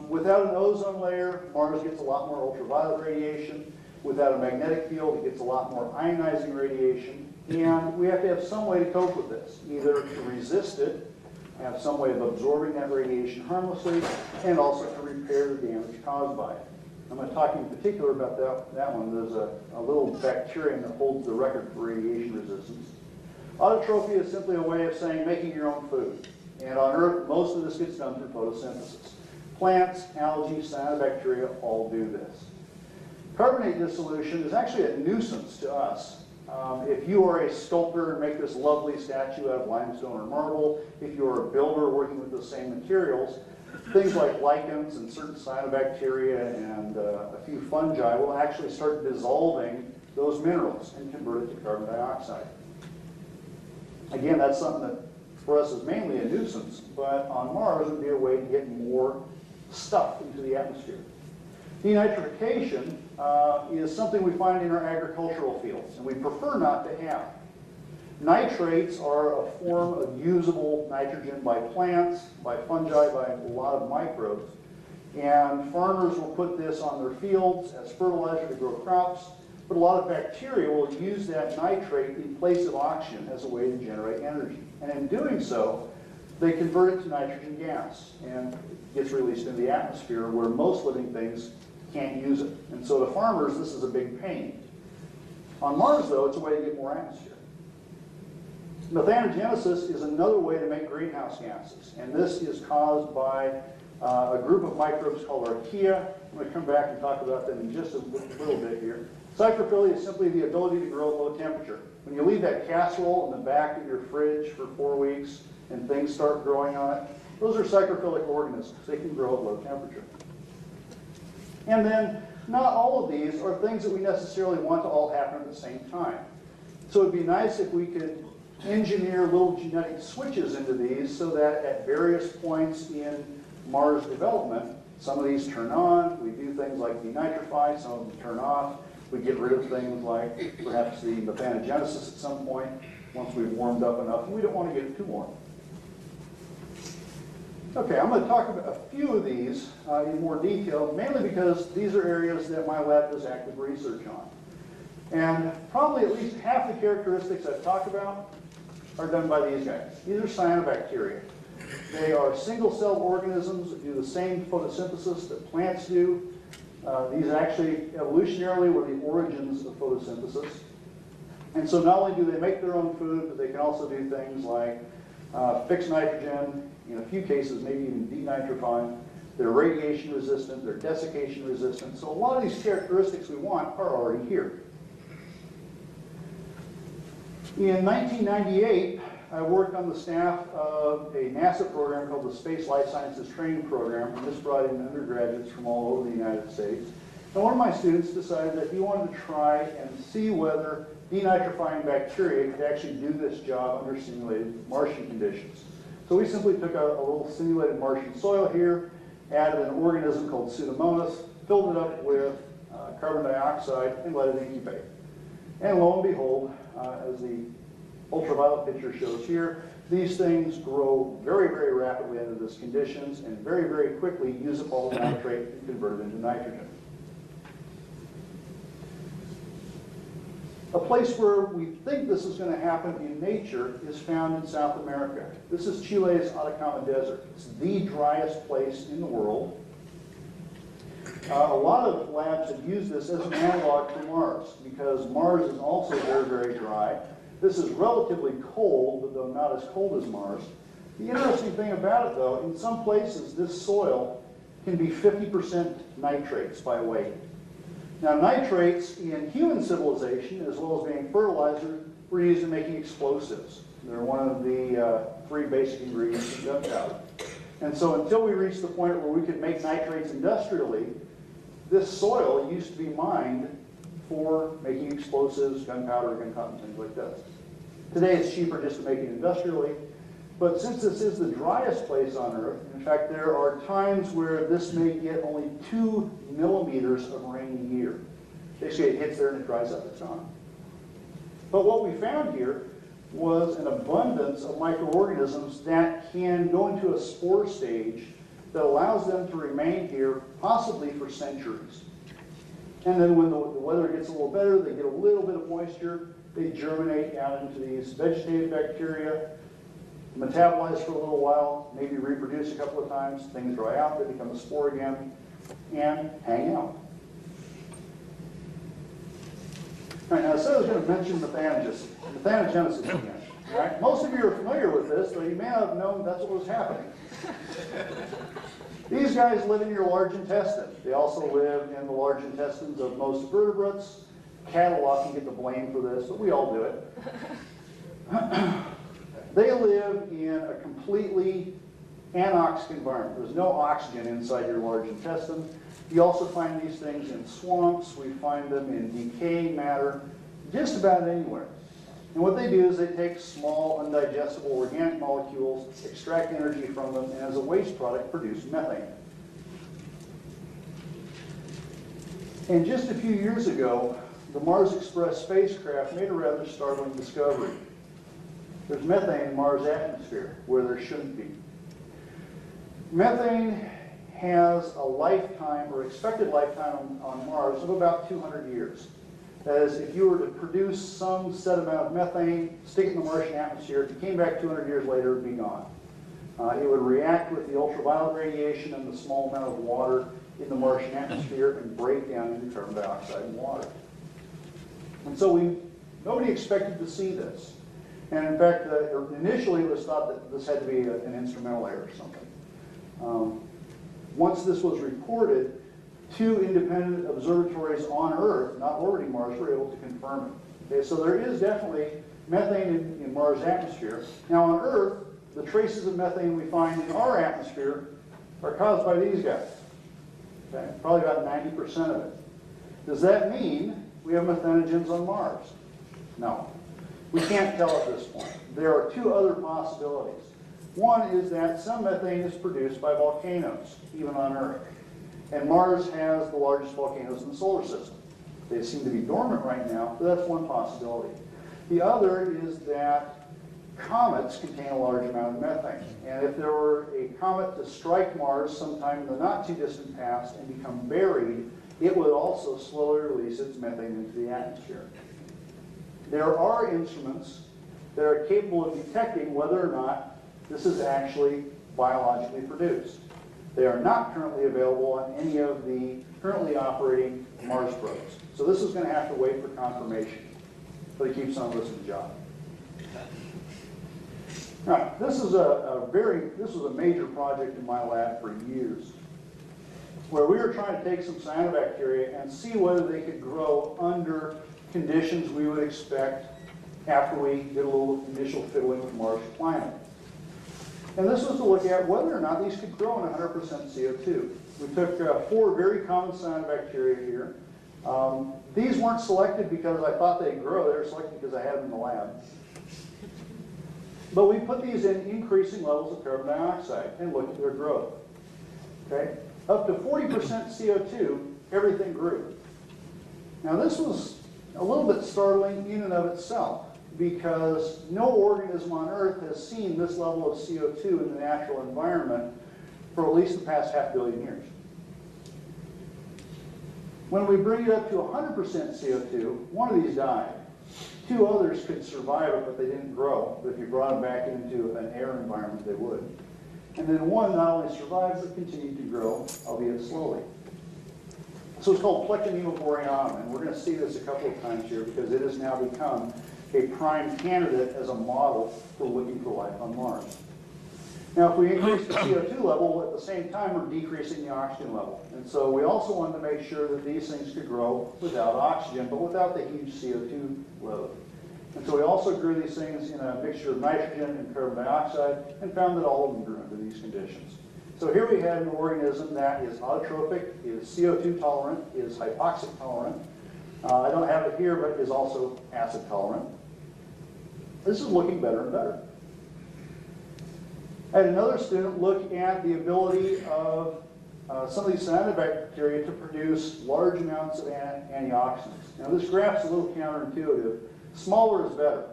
Without an ozone layer, Mars gets a lot more ultraviolet radiation. Without a magnetic field, it gets a lot more ionizing radiation. And we have to have some way to cope with this, either to resist it, have some way of absorbing that radiation harmlessly, and also to repair the damage caused by it. I'm going to talk in particular about that one. There's a little bacterium that holds the record for radiation resistance. Autotrophy is simply a way of saying making your own food. And on Earth, most of this gets done through photosynthesis. Plants, algae, cyanobacteria all do this. Carbonate dissolution is actually a nuisance to us. If you are a sculptor and make this lovely statue out of limestone or marble, if you're a builder working with the same materials, things like lichens and certain cyanobacteria and a few fungi will actually start dissolving those minerals and convert it to carbon dioxide. Again, that's something that for us is mainly a nuisance, but on Mars would be a way to get more stuff into the atmosphere. Denitrification is something we find in our agricultural fields, and we prefer not to have. Nitrates are a form of usable nitrogen by plants, by fungi, by a lot of microbes, and farmers will put this on their fields as fertilizer to grow crops, but a lot of bacteria will use that nitrate in place of oxygen as a way to generate energy. And in doing so, they convert it to nitrogen gas, and it gets released into the atmosphere where most living things can't use it. And so to farmers, this is a big pain. On Mars, though, it's a way to get more atmosphere. Methanogenesis is another way to make greenhouse gases, and this is caused by a group of microbes called archaea. I'm going to come back and talk about them in just a little bit here. Psychrophilia is simply the ability to grow at low temperature. When you leave that casserole in the back of your fridge for 4 weeks and things start growing on it, those are psychrophilic organisms. They can grow at low temperature. And then, not all of these are things that we necessarily want to all happen at the same time. So it'd be nice if we could engineer little genetic switches into these so that at various points in Mars development, some of these turn on. We do things like denitrify, some of them turn off. We get rid of things like perhaps the methanogenesis at some point once we've warmed up enough. We don't want to get too warm. Okay, I'm going to talk about a few of these in more detail, mainly because these are areas that my lab does active research on. And probably at least half the characteristics I've talked about are done by these guys. These are cyanobacteria. They are single-celled organisms that do the same photosynthesis that plants do. These actually evolutionarily were the origins of photosynthesis. And so not only do they make their own food, but they can also do things like fix nitrogen, in a few cases maybe even denitrify. They're radiation resistant, they're desiccation resistant. So a lot of these characteristics we want are already here. In 1998, I worked on the staff of a NASA program called the Space Life Sciences Training Program, and this brought in undergraduates from all over the United States. And one of my students decided that he wanted to try and see whether denitrifying bacteria could actually do this job under simulated Martian conditions. So we simply took a little simulated Martian soil here, added an organism called Pseudomonas, filled it up with carbon dioxide, and let it incubate. And lo and behold, as the ultraviolet picture shows here, these things grow very, very rapidly under these conditions and very, very quickly use up all the nitrate and convert it into nitrogen. A place where we think this is going to happen in nature is found in South America. This is Chile's Atacama Desert. It's the driest place in the world. A lot of labs have used this as an analog for Mars because Mars is also very, very dry. This is relatively cold, though not as cold as Mars. The interesting thing about it, though, in some places this soil can be 50% nitrates by weight. Now, nitrates in human civilization, as well as being fertilizer, were used in making explosives. They're one of the 3 basic ingredients in gunpowder. And so until we reached the point where we could make nitrates industrially, this soil used to be mined for making explosives, gunpowder, gun cotton, things like that. Today it's cheaper just to make it industrially, but since this is the driest place on Earth, in fact there are times where this may get only 2 millimeters of rain a year. Basically it hits there and it dries up, it's gone. But what we found here was an abundance of microorganisms that can go into a spore stage that allows them to remain here possibly for centuries. And then when the weather gets a little better, they get a little bit of moisture, they germinate out into these vegetative bacteria, metabolize for a little while, maybe reproduce a couple of times, things dry out, they become a spore again, and hang out. All right, now I said I was going to mention methanogenesis again. Right? Most of you are familiar with this, though you may not have known that's what was happening. These guys live in your large intestine. They also live in the large intestines of most vertebrates. Cattle often get the blame for this, but we all do it. They live in a completely anoxic environment. There's no oxygen inside your large intestine. You also find these things in swamps. We find them in decaying matter, just about anywhere. And what they do is they take small, undigestible organic molecules, extract energy from them, and as a waste product, produce methane. And just a few years ago, the Mars Express spacecraft made a rather startling discovery. There's methane in Mars' atmosphere where there shouldn't be. Methane has a lifetime, or expected lifetime on Mars, of about 200 years. That is, if you were to produce some set amount of methane, stick it in the Martian atmosphere, if you came back 200 years later, it would be gone. It would react with the ultraviolet radiation and the small amount of water in the Martian atmosphere and break down into carbon dioxide and water. And so nobody expected to see this. And in fact, initially it was thought that this had to be an instrumental error or something. Once this was reported, 2 independent observatories on Earth, not orbiting Mars, were able to confirm it. Okay, so there is definitely methane in Mars' atmosphere. Now on Earth, the traces of methane we find in our atmosphere are caused by these guys. Okay, probably about 90% of it. Does that mean we have methanogens on Mars? No. We can't tell at this point. There are 2 other possibilities. One is that some methane is produced by volcanoes, even on Earth. And Mars has the largest volcanoes in the solar system. They seem to be dormant right now, but that's one possibility. The other is that comets contain a large amount of methane. And if there were a comet to strike Mars sometime in the not too distant past and become buried, it would also slowly release its methane into the atmosphere. There are instruments that are capable of detecting whether or not this is actually biologically produced. They are not currently available on any of the currently operating Mars probes. So this is going to have to wait for confirmation, but it keeps on us a job. Now, this was a major project in my lab for years, where we were trying to take some cyanobacteria and see whether they could grow under conditions we would expect after we did a little initial fiddling with Mars climate. And this was to look at whether or not these could grow in 100% CO2. We took 4 very common cyanobacteria here. These weren't selected because I thought they'd grow. They were selected because I had them in the lab. But we put these in increasing levels of carbon dioxide and look at their growth. Okay? Up to 40% CO2, everything grew. Now this was a little bit startling in and of itself, because no organism on Earth has seen this level of CO2 in the natural environment for at least the past 500 million years. When we bring it up to 100% CO2, one of these died. Two others could survive it, but they didn't grow. But if you brought them back into an air environment, they would. And then one not only survived, but continued to grow, albeit slowly. So it's called Pleconema boreanum, and we're going to see this a couple of times here because it has now become a prime candidate as a model for looking for life on Mars. Now, if we increase the CO2 level, at the same time, we're decreasing the oxygen level. And so we also wanted to make sure that these things could grow without oxygen, but without the huge CO2 load. And so we also grew these things in a mixture of nitrogen and carbon dioxide and found that all of them grew under these conditions. So here we have an organism that is autotrophic, is CO2 tolerant, is hypoxic tolerant. I don't have it here, but is also acid tolerant. This is looking better and better. I had another student look at the ability of some of these cyanobacteria to produce large amounts of antioxidants. Now this graph's a little counterintuitive. Smaller is better.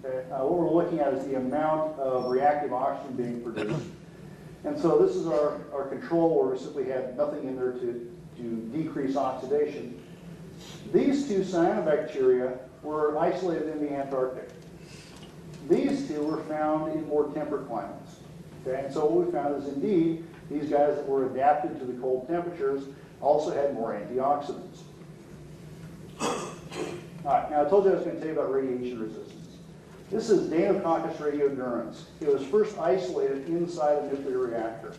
Okay? What we're looking at is the amount of reactive oxygen being produced. And so this is our control where we simply had nothing in there to decrease oxidation. These two cyanobacteria were isolated in the Antarctic. These two were found in more temperate climates. Okay? And so what we found is indeed these guys that were adapted to the cold temperatures also had more antioxidants. All right, now I told you I was going to tell you about radiation resistance. This is Deinococcus radiodurans. It was first isolated inside a nuclear reactor.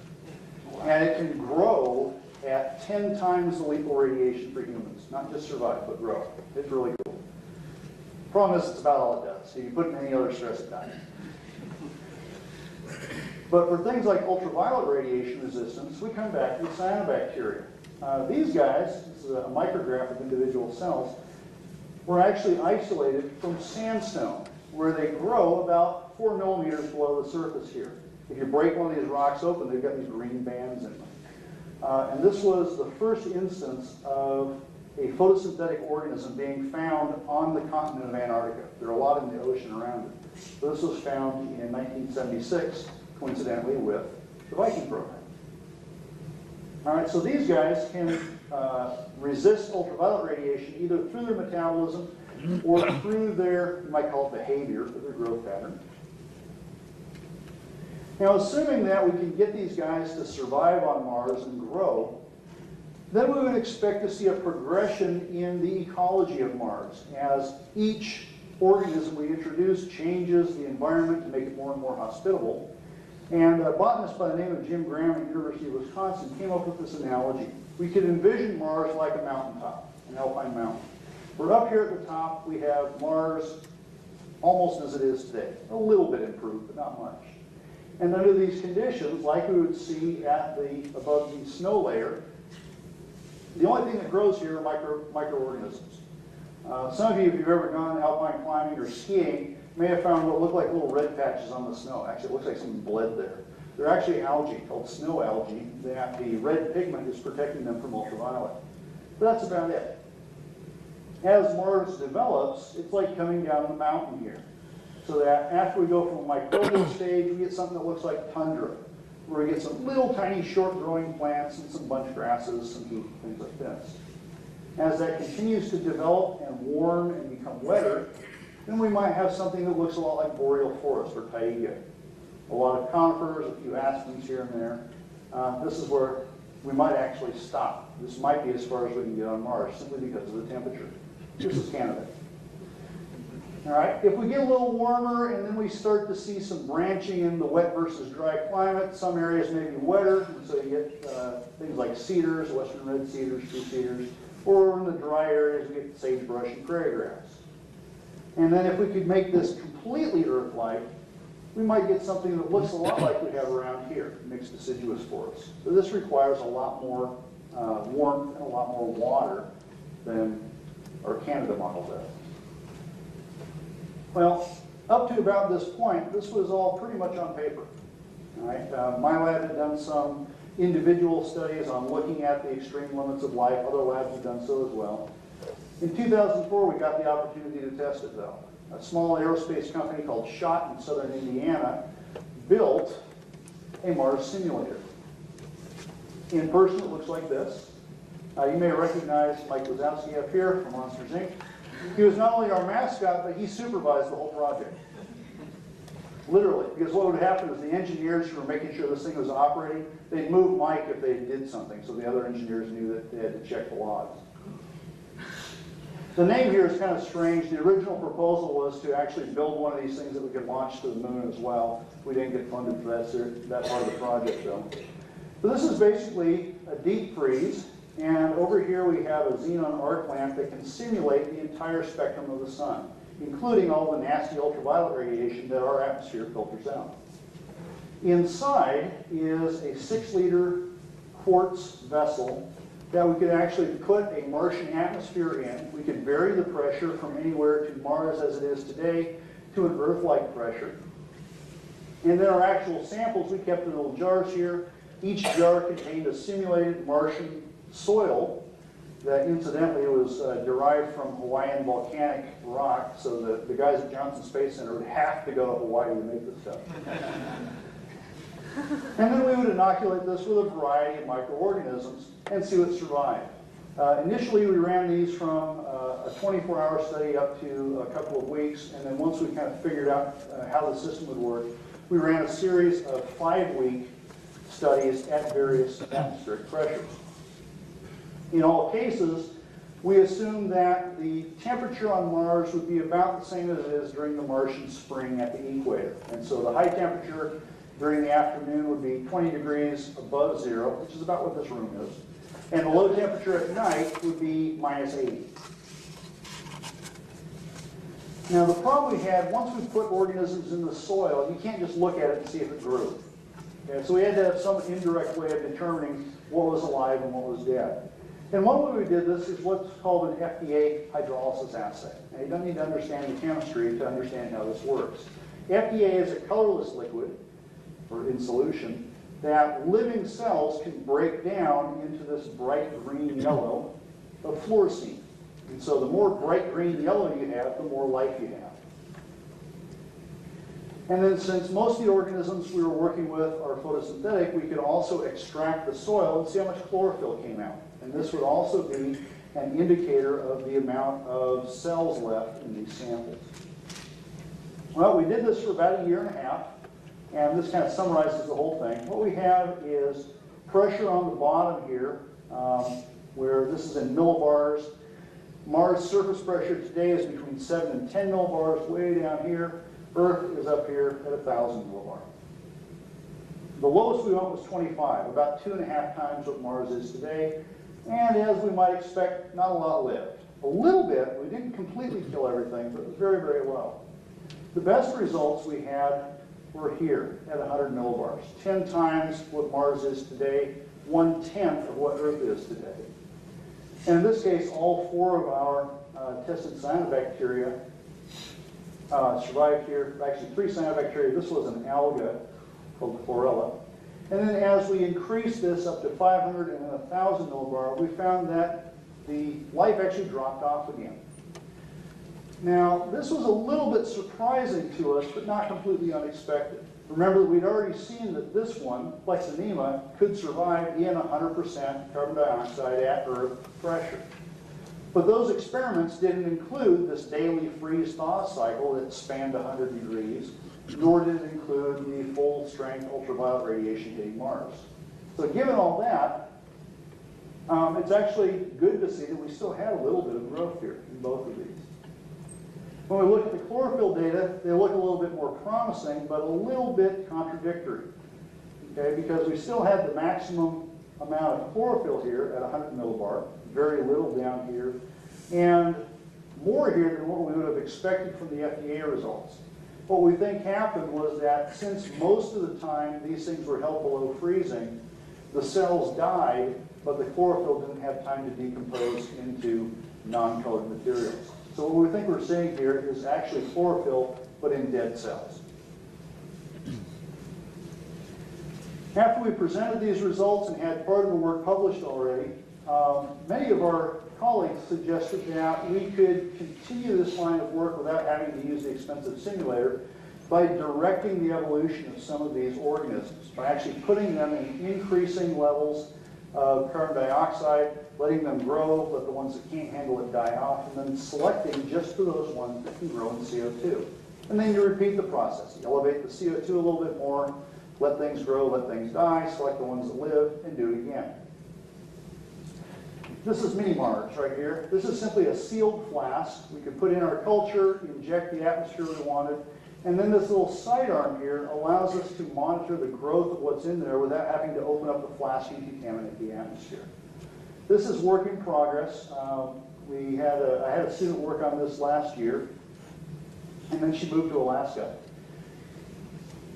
And it can grow at 10 times the lethal radiation for humans. Not just survive, but grow. It's really cool. Problem is, it's about all it does. If you put in any other stress, it dies. But for things like ultraviolet radiation resistance, we come back to cyanobacteria. These guys, this is a micrograph of individual cells, were actually isolated from sandstone, where they grow about 4 millimeters below the surface here. If you break one of these rocks open, they've got these green bands in them. And this was the first instance of a photosynthetic organism being found on the continent of Antarctica. There are a lot in the ocean around it. So this was found in 1976, coincidentally with the Viking program. All right, so these guys can resist ultraviolet radiation either through their metabolism or through their, you might call it behavior, their growth pattern. Now, assuming that we can get these guys to survive on Mars and grow, then we would expect to see a progression in the ecology of Mars as each organism we introduce changes the environment to make it more and more hospitable. And a botanist by the name of Jim Graham at the University of Wisconsin came up with this analogy. We could envision Mars like a mountaintop, an alpine mountain. We're up here at the top, we have Mars almost as it is today. A little bit improved, but not much. And under these conditions, like we would see at above the snow layer, the only thing that grows here are microorganisms. Some of you, if you've ever gone alpine climbing or skiing, may have found what look like little red patches on the snow. Actually, it looks like something bled there. They're actually algae, called snow algae, that the red pigment is protecting them from ultraviolet. But that's about it. As Mars develops, it's like coming down the mountain here. So that after we go from a microbial stage, we get something that looks like tundra, where we get some little tiny short-growing plants and some bunch grasses and things like this. As that continues to develop and warm and become wetter, then we might have something that looks a lot like boreal forest or taiga. A lot of conifers, a few aspens here and there. This is where we might actually stop. This might be as far as we can get on Mars, simply because of the temperature. This is Canada. All right, if we get a little warmer and then we start to see some branching in the wet versus dry climate, some areas may be wetter, and so you get things like cedars, western red cedars, tree cedars, or in the dry areas we get sagebrush and prairie grass. And then if we could make this completely Earth-like, we might get something that looks a lot like we have around here, mixed deciduous forests. So this requires a lot more warmth and a lot more water than our Canada model does. Well, Up to about this point, this was all pretty much on paper. All right? My lab had done some individual studies on looking at the extreme limits of life. Other labs have done so as well. In 2004, we got the opportunity to test it, though. A small aerospace company called SHOT in southern Indiana built a Mars simulator. In person, it looks like this. You may recognize Mike Wazowski up here from Monsters, Inc. He was not only our mascot, but he supervised the whole project. Literally, because what would happen is the engineers who were making sure this thing was operating, they'd move Mike if they did something, so the other engineers knew that they had to check the logs. The name here is kind of strange. The original proposal was to actually build one of these things that we could launch to the moon as well. We didn't get funded for that part of the project, though. So this is basically a deep freeze, and over here we have a xenon arc lamp that can simulate the entire spectrum of the sun, including all the nasty ultraviolet radiation that our atmosphere filters out. Inside is a 6-liter quartz vessel that we could actually put a Martian atmosphere in. We could vary the pressure from anywhere to Mars as it is today to an Earth-like pressure. And then our actual samples we kept in little jars here. Each jar contained a simulated Martian soil that incidentally was derived from Hawaiian volcanic rock, so the guys at Johnson Space Center would have to go to Hawaii to make this stuff. And then we would inoculate this with a variety of microorganisms and see what survived. Initially, we ran these from a 24-hour study up to a couple of weeks, and then once we kind of figured out how the system would work, we ran a series of 5-week studies at various atmospheric pressures. In all cases, we assumed that the temperature on Mars would be about the same as it is during the Martian spring at the equator. And so the high temperature during the afternoon would be 20 degrees above zero, which is about what this room is. And the low temperature at night would be minus 80. Now the problem we had, once we put organisms in the soil, you can't just look at it and see if it grew. Okay, so we had to have some indirect way of determining what was alive and what was dead. And one way we did this is what's called an FDA hydrolysis assay. Now you don't need to understand the chemistry to understand how this works. FDA is a colorless liquid, or in solution, that living cells can break down into this bright green yellow of fluorescein. And so the more bright green yellow you have, the more life you have. And then since most of the organisms we were working with are photosynthetic, we could also extract the soil and see how much chlorophyll came out. And this would also be an indicator of the amount of cells left in these samples. Well, we did this for about 1.5 years, and this kind of summarizes the whole thing. What we have is pressure on the bottom here, where this is in millibars. Mars surface pressure today is between 7 and 10 millibars way down here. Earth is up here at 1,000 millibars. The lowest we went was 25, about 2.5 times what Mars is today. And as we might expect, not a lot lived. A little bit, we didn't completely kill everything, but it was very, very low. The best results we had were here at 100 millibars, 10 times what Mars is today, 1/10 of what Earth is today. And in this case, all 4 of our tested cyanobacteria survived here. Actually, 3 cyanobacteria. This was an alga called chlorella. And then as we increased this up to 500 and 1,000 millibar, we found that the life actually dropped off again. Now, this was a little bit surprising to us, but not completely unexpected. Remember that we'd already seen that this one, Plexonema, could survive in 100% carbon dioxide at Earth pressure. But those experiments didn't include this daily freeze-thaw cycle that spanned 100 degrees, nor did it include the full-strength ultraviolet radiation hitting Mars. So given all that, it's actually good to see that we still had a little bit of growth here in both of these. When we look at the chlorophyll data, they look a little bit more promising, but a little bit contradictory. Okay, because we still had the maximum amount of chlorophyll here at 100 millibar, very little down here, and more here than what we would have expected from the FDA results. What we think happened was that since most of the time these things were held below freezing, the cells died, but the chlorophyll didn't have time to decompose into non-colored materials. So what we think we're seeing here is actually chlorophyll but in dead cells. After we presented these results and had part of the work published already, many of our colleagues suggested that we could continue this line of work without having to use the expensive simulator by directing the evolution of some of these organisms, by actually putting them in increasing levels of carbon dioxide, letting them grow, let the ones that can't handle it die off, and then selecting just for those ones that can grow in CO2. And then you repeat the process. You elevate the CO2 a little bit more, let things grow, let things die, select the ones that live, and do it again. This is mini Mars right here. This is simply a sealed flask. We could put in our culture, inject the atmosphere we wanted, and then this little sidearm here allows us to monitor the growth of what's in there without having to open up the flask and contaminate the atmosphere. This is work in progress. I had a student work on this last year, and then she moved to Alaska.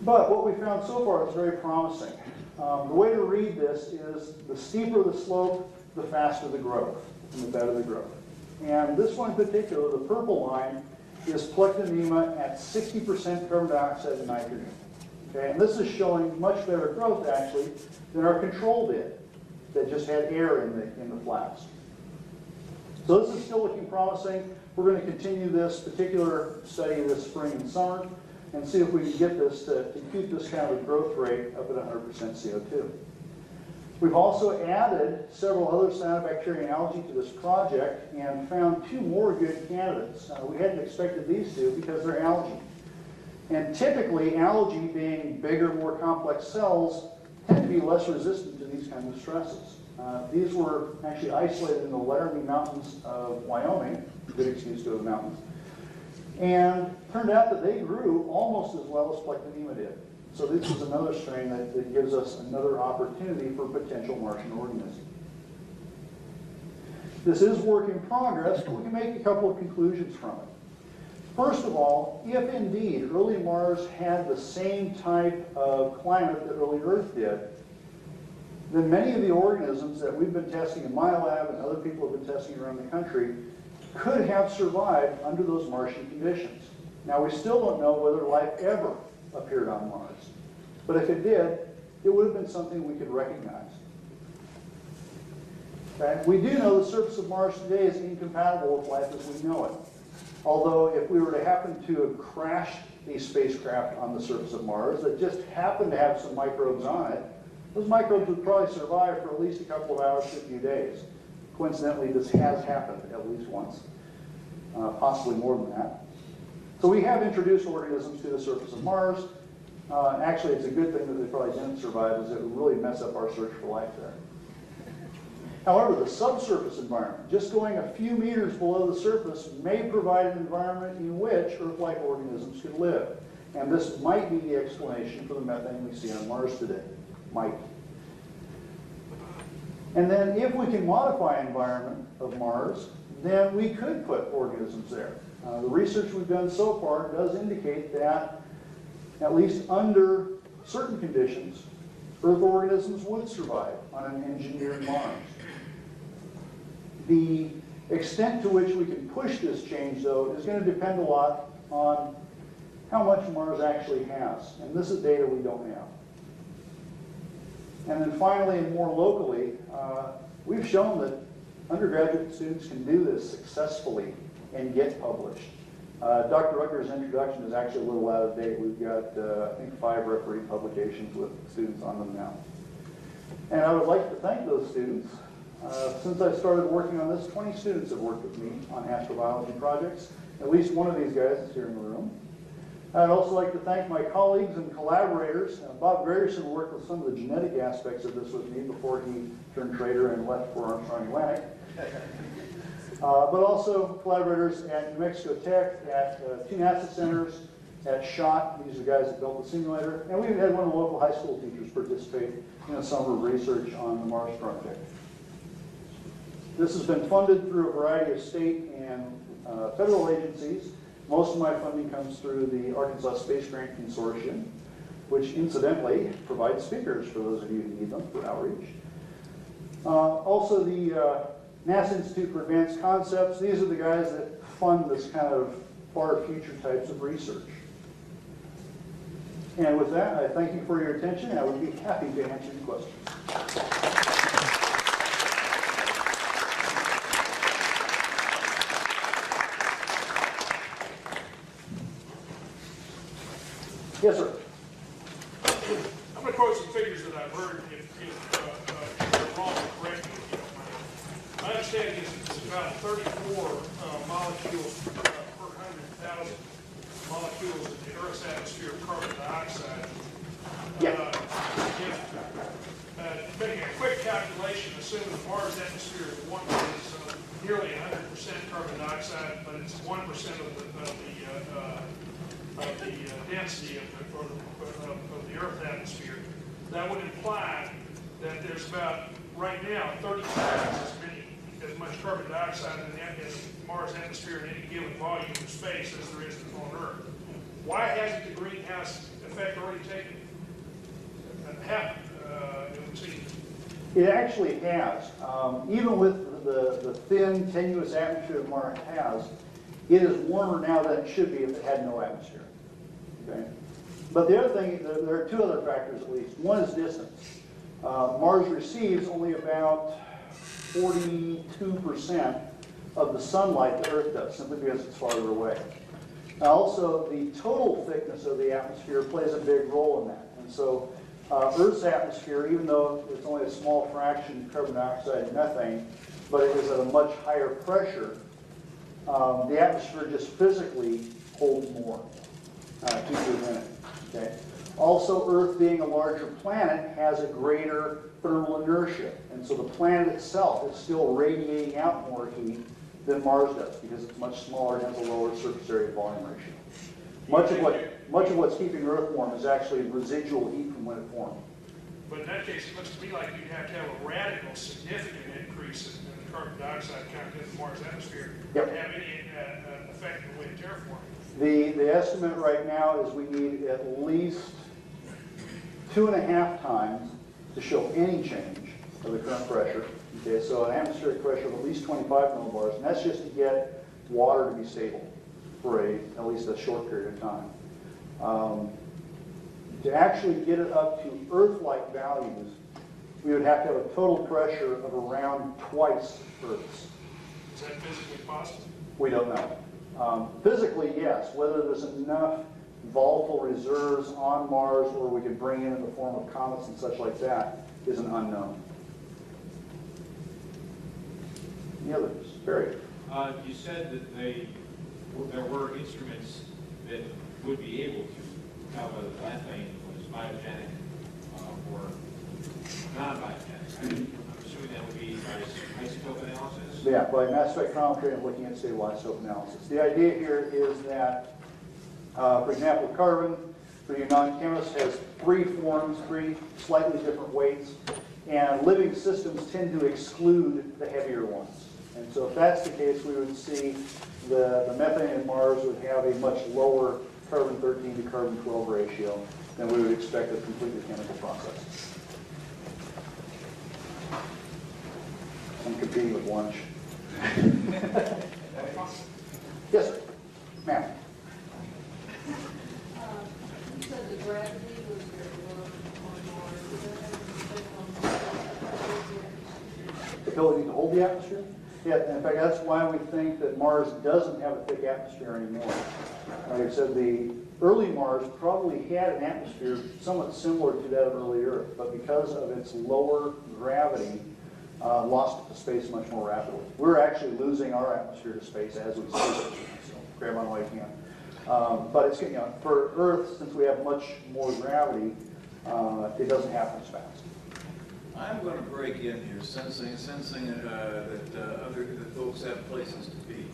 But what we found so far is very promising. The way to read this is the steeper the slope, the faster the growth, and the better the growth. And this one in particular, the purple line, is plectonema at 60% carbon dioxide and nitrogen. Okay, and this is showing much better growth actually than our control did, that just had air in the flask. So this is still looking promising. We're going to continue this particular study this spring and summer and see if we can get this to keep this kind of a growth rate up at 100% CO2. We've also added several other cyanobacteria and algae to this project and found 2 more good candidates. We hadn't expected these 2 because they're algae. And typically, algae being bigger, more complex cells tend to be less resistant to these kinds of stresses. These were actually isolated in the Laramie Mountains of Wyoming, good excuse to go to the mountains, and turned out that they grew almost as well as plectonema did. So this is another strain that gives us another opportunity for potential Martian organisms. This is work in progress, but we can make a couple of conclusions from it. First of all, if indeed early Mars had the same type of climate that early Earth did, then many of the organisms that we've been testing in my lab and other people have been testing around the country could have survived under those Martian conditions. Now, we still don't know whether life ever appeared on Mars. But if it did, it would have been something we could recognize. Okay? We do know the surface of Mars today is incompatible with life as we know it. Although if we were to happen to have crashed a spacecraft on the surface of Mars that just happened to have some microbes on it, those microbes would probably survive for at least a couple of hours to a few days. Coincidentally, this has happened at least once, possibly more than that. So we have introduced organisms to the surface of Mars. Actually, it's a good thing that they probably didn't survive, as it would really mess up our search for life there. However, the subsurface environment, just going a few meters below the surface, may provide an environment in which Earth-like organisms could live. And this might be the explanation for the methane we see on Mars today. Might. And then if we can modify the environment of Mars, then we could put organisms there. The research we've done so far does indicate that, at least under certain conditions, Earth organisms would survive on an engineered Mars. The extent to which we can push this change, though, is going to depend a lot on how much Mars actually has. And this is data we don't have. And then finally, and more locally, we've shown that undergraduate students can do this successfully and get published. Dr. Rucker's introduction is actually a little out of date. We've got, I think, 5 referee publications with students on them now. And I would like to thank those students. Since I started working on this, 20 students have worked with me on astrobiology projects. At least one of these guys is here in the room. I'd also like to thank my colleagues and collaborators. Bob Grayson worked with some of the genetic aspects of this with me before he turned traitor and left for Armstrong Atlantic. But also collaborators at New Mexico Tech, at 2 NASA centers, at SHOT. These are the guys that built the simulator. And we had one of the local high school teachers participate in a summer of research on the Mars project. This has been funded through a variety of state and federal agencies. Most of my funding comes through the Arkansas Space Grant Consortium, which incidentally provides speakers for those of you who need them for outreach. Also the NASA Institute for Advanced Concepts. These are the guys that fund this kind of far future types of research. And with that, I thank you for your attention, and I would be happy to answer your questions. Yes, sir. I'm going to quote some figures that I've heard. If they're wrong, correct me if you don't mind. My understanding is it's about 34 molecules per 100,000 molecules in the Earth's atmosphere of carbon dioxide. Yeah. Making a quick calculation, assuming the Mars atmosphere is nearly 100% carbon dioxide, but it's 1% of the density of the Earth atmosphere. That would imply that there's about, right now, 30 times as much carbon dioxide in the Mars atmosphere in any given volume of space as there is on Earth. Why hasn't the greenhouse effect already taken happened? It would seem. It actually has. Even with the thin, tenuous atmosphere that Mars has, it is warmer now than it should be if it had no atmosphere. Okay? But the other thing, there are two other factors at least. One is distance. Mars receives only about 42% of the sunlight that Earth does, simply because it's farther away. Also, the total thickness of the atmosphere plays a big role in that. And so Earth's atmosphere, even though it's only a small fraction carbon dioxide and methane, but it is at a much higher pressure, the atmosphere just physically holds more to be in it. Okay? Also, Earth being a larger planet has a greater thermal inertia, and so the planet itself is still radiating out more heat than Mars does because it's much smaller and has a lower surface area to volume ratio. Much of what's keeping Earth warm is actually residual heat from when it formed. But in that case, it looks to me like you'd have to have a radical, significant increase in the carbon dioxide content of Mars atmosphere to have any effect in the way of terraforming. The estimate right now is we need at least 2.5 times to show any change of the current pressure. Okay, so an atmospheric pressure of at least 25 millibars, and that's just to get water to be stable for at least a short period of time. To actually get it up to Earth-like values, we would have to have a total pressure of around twice Earth's. Is that physically possible? We don't know. Physically, yes. Whether there's enough volatile reserves on Mars or we could bring in the form of comets and such like that is an unknown. Any others? Barry? You said that there were instruments that would be able to tell whether methane was biogenic or non-biogenic. I'm assuming that would be by isotope analysis? Yeah, by mass spectrometry and looking at stable isotope analysis. The idea here is that, for example, carbon, for you non-chemists, has 3 forms, 3 slightly different weights, and living systems tend to exclude the heavier ones. And so if that's the case, we would see the methane in Mars would have a much lower carbon-13 to carbon-12 ratio than we would expect of completely chemical processes. I'm competing with lunch. Yes, sir. Ma'am. You said the gravity was very low on Mars. Does that have an effect on Ability to hold the atmosphere? Yeah, in fact, that's why we think that Mars doesn't have a thick atmosphere anymore. Like I said, the early Mars probably had an atmosphere somewhat similar to that of early Earth, but because of its lower gravity, lost to space much more rapidly. We're actually losing our atmosphere to space as we speak, so grab on while you can. But it's, for Earth, since we have much more gravity, it doesn't happen as fast. I'm going to break in here, sensing that folks have places to be.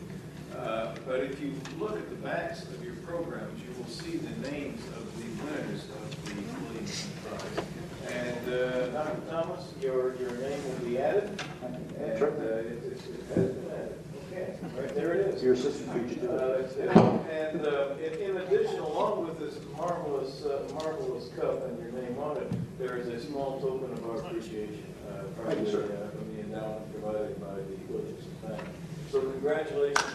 But if you look at the backs of your programs, you will see the names of the winners of the Williamson Prize. And Dr. Thomas, your name will be added. And it has been added. Okay, right there it is. Your assistant featured That's it. And in addition, along with this marvelous cup and your name on it, there is a small token of our appreciation from the endowment provided by the Williamson family. So congratulations.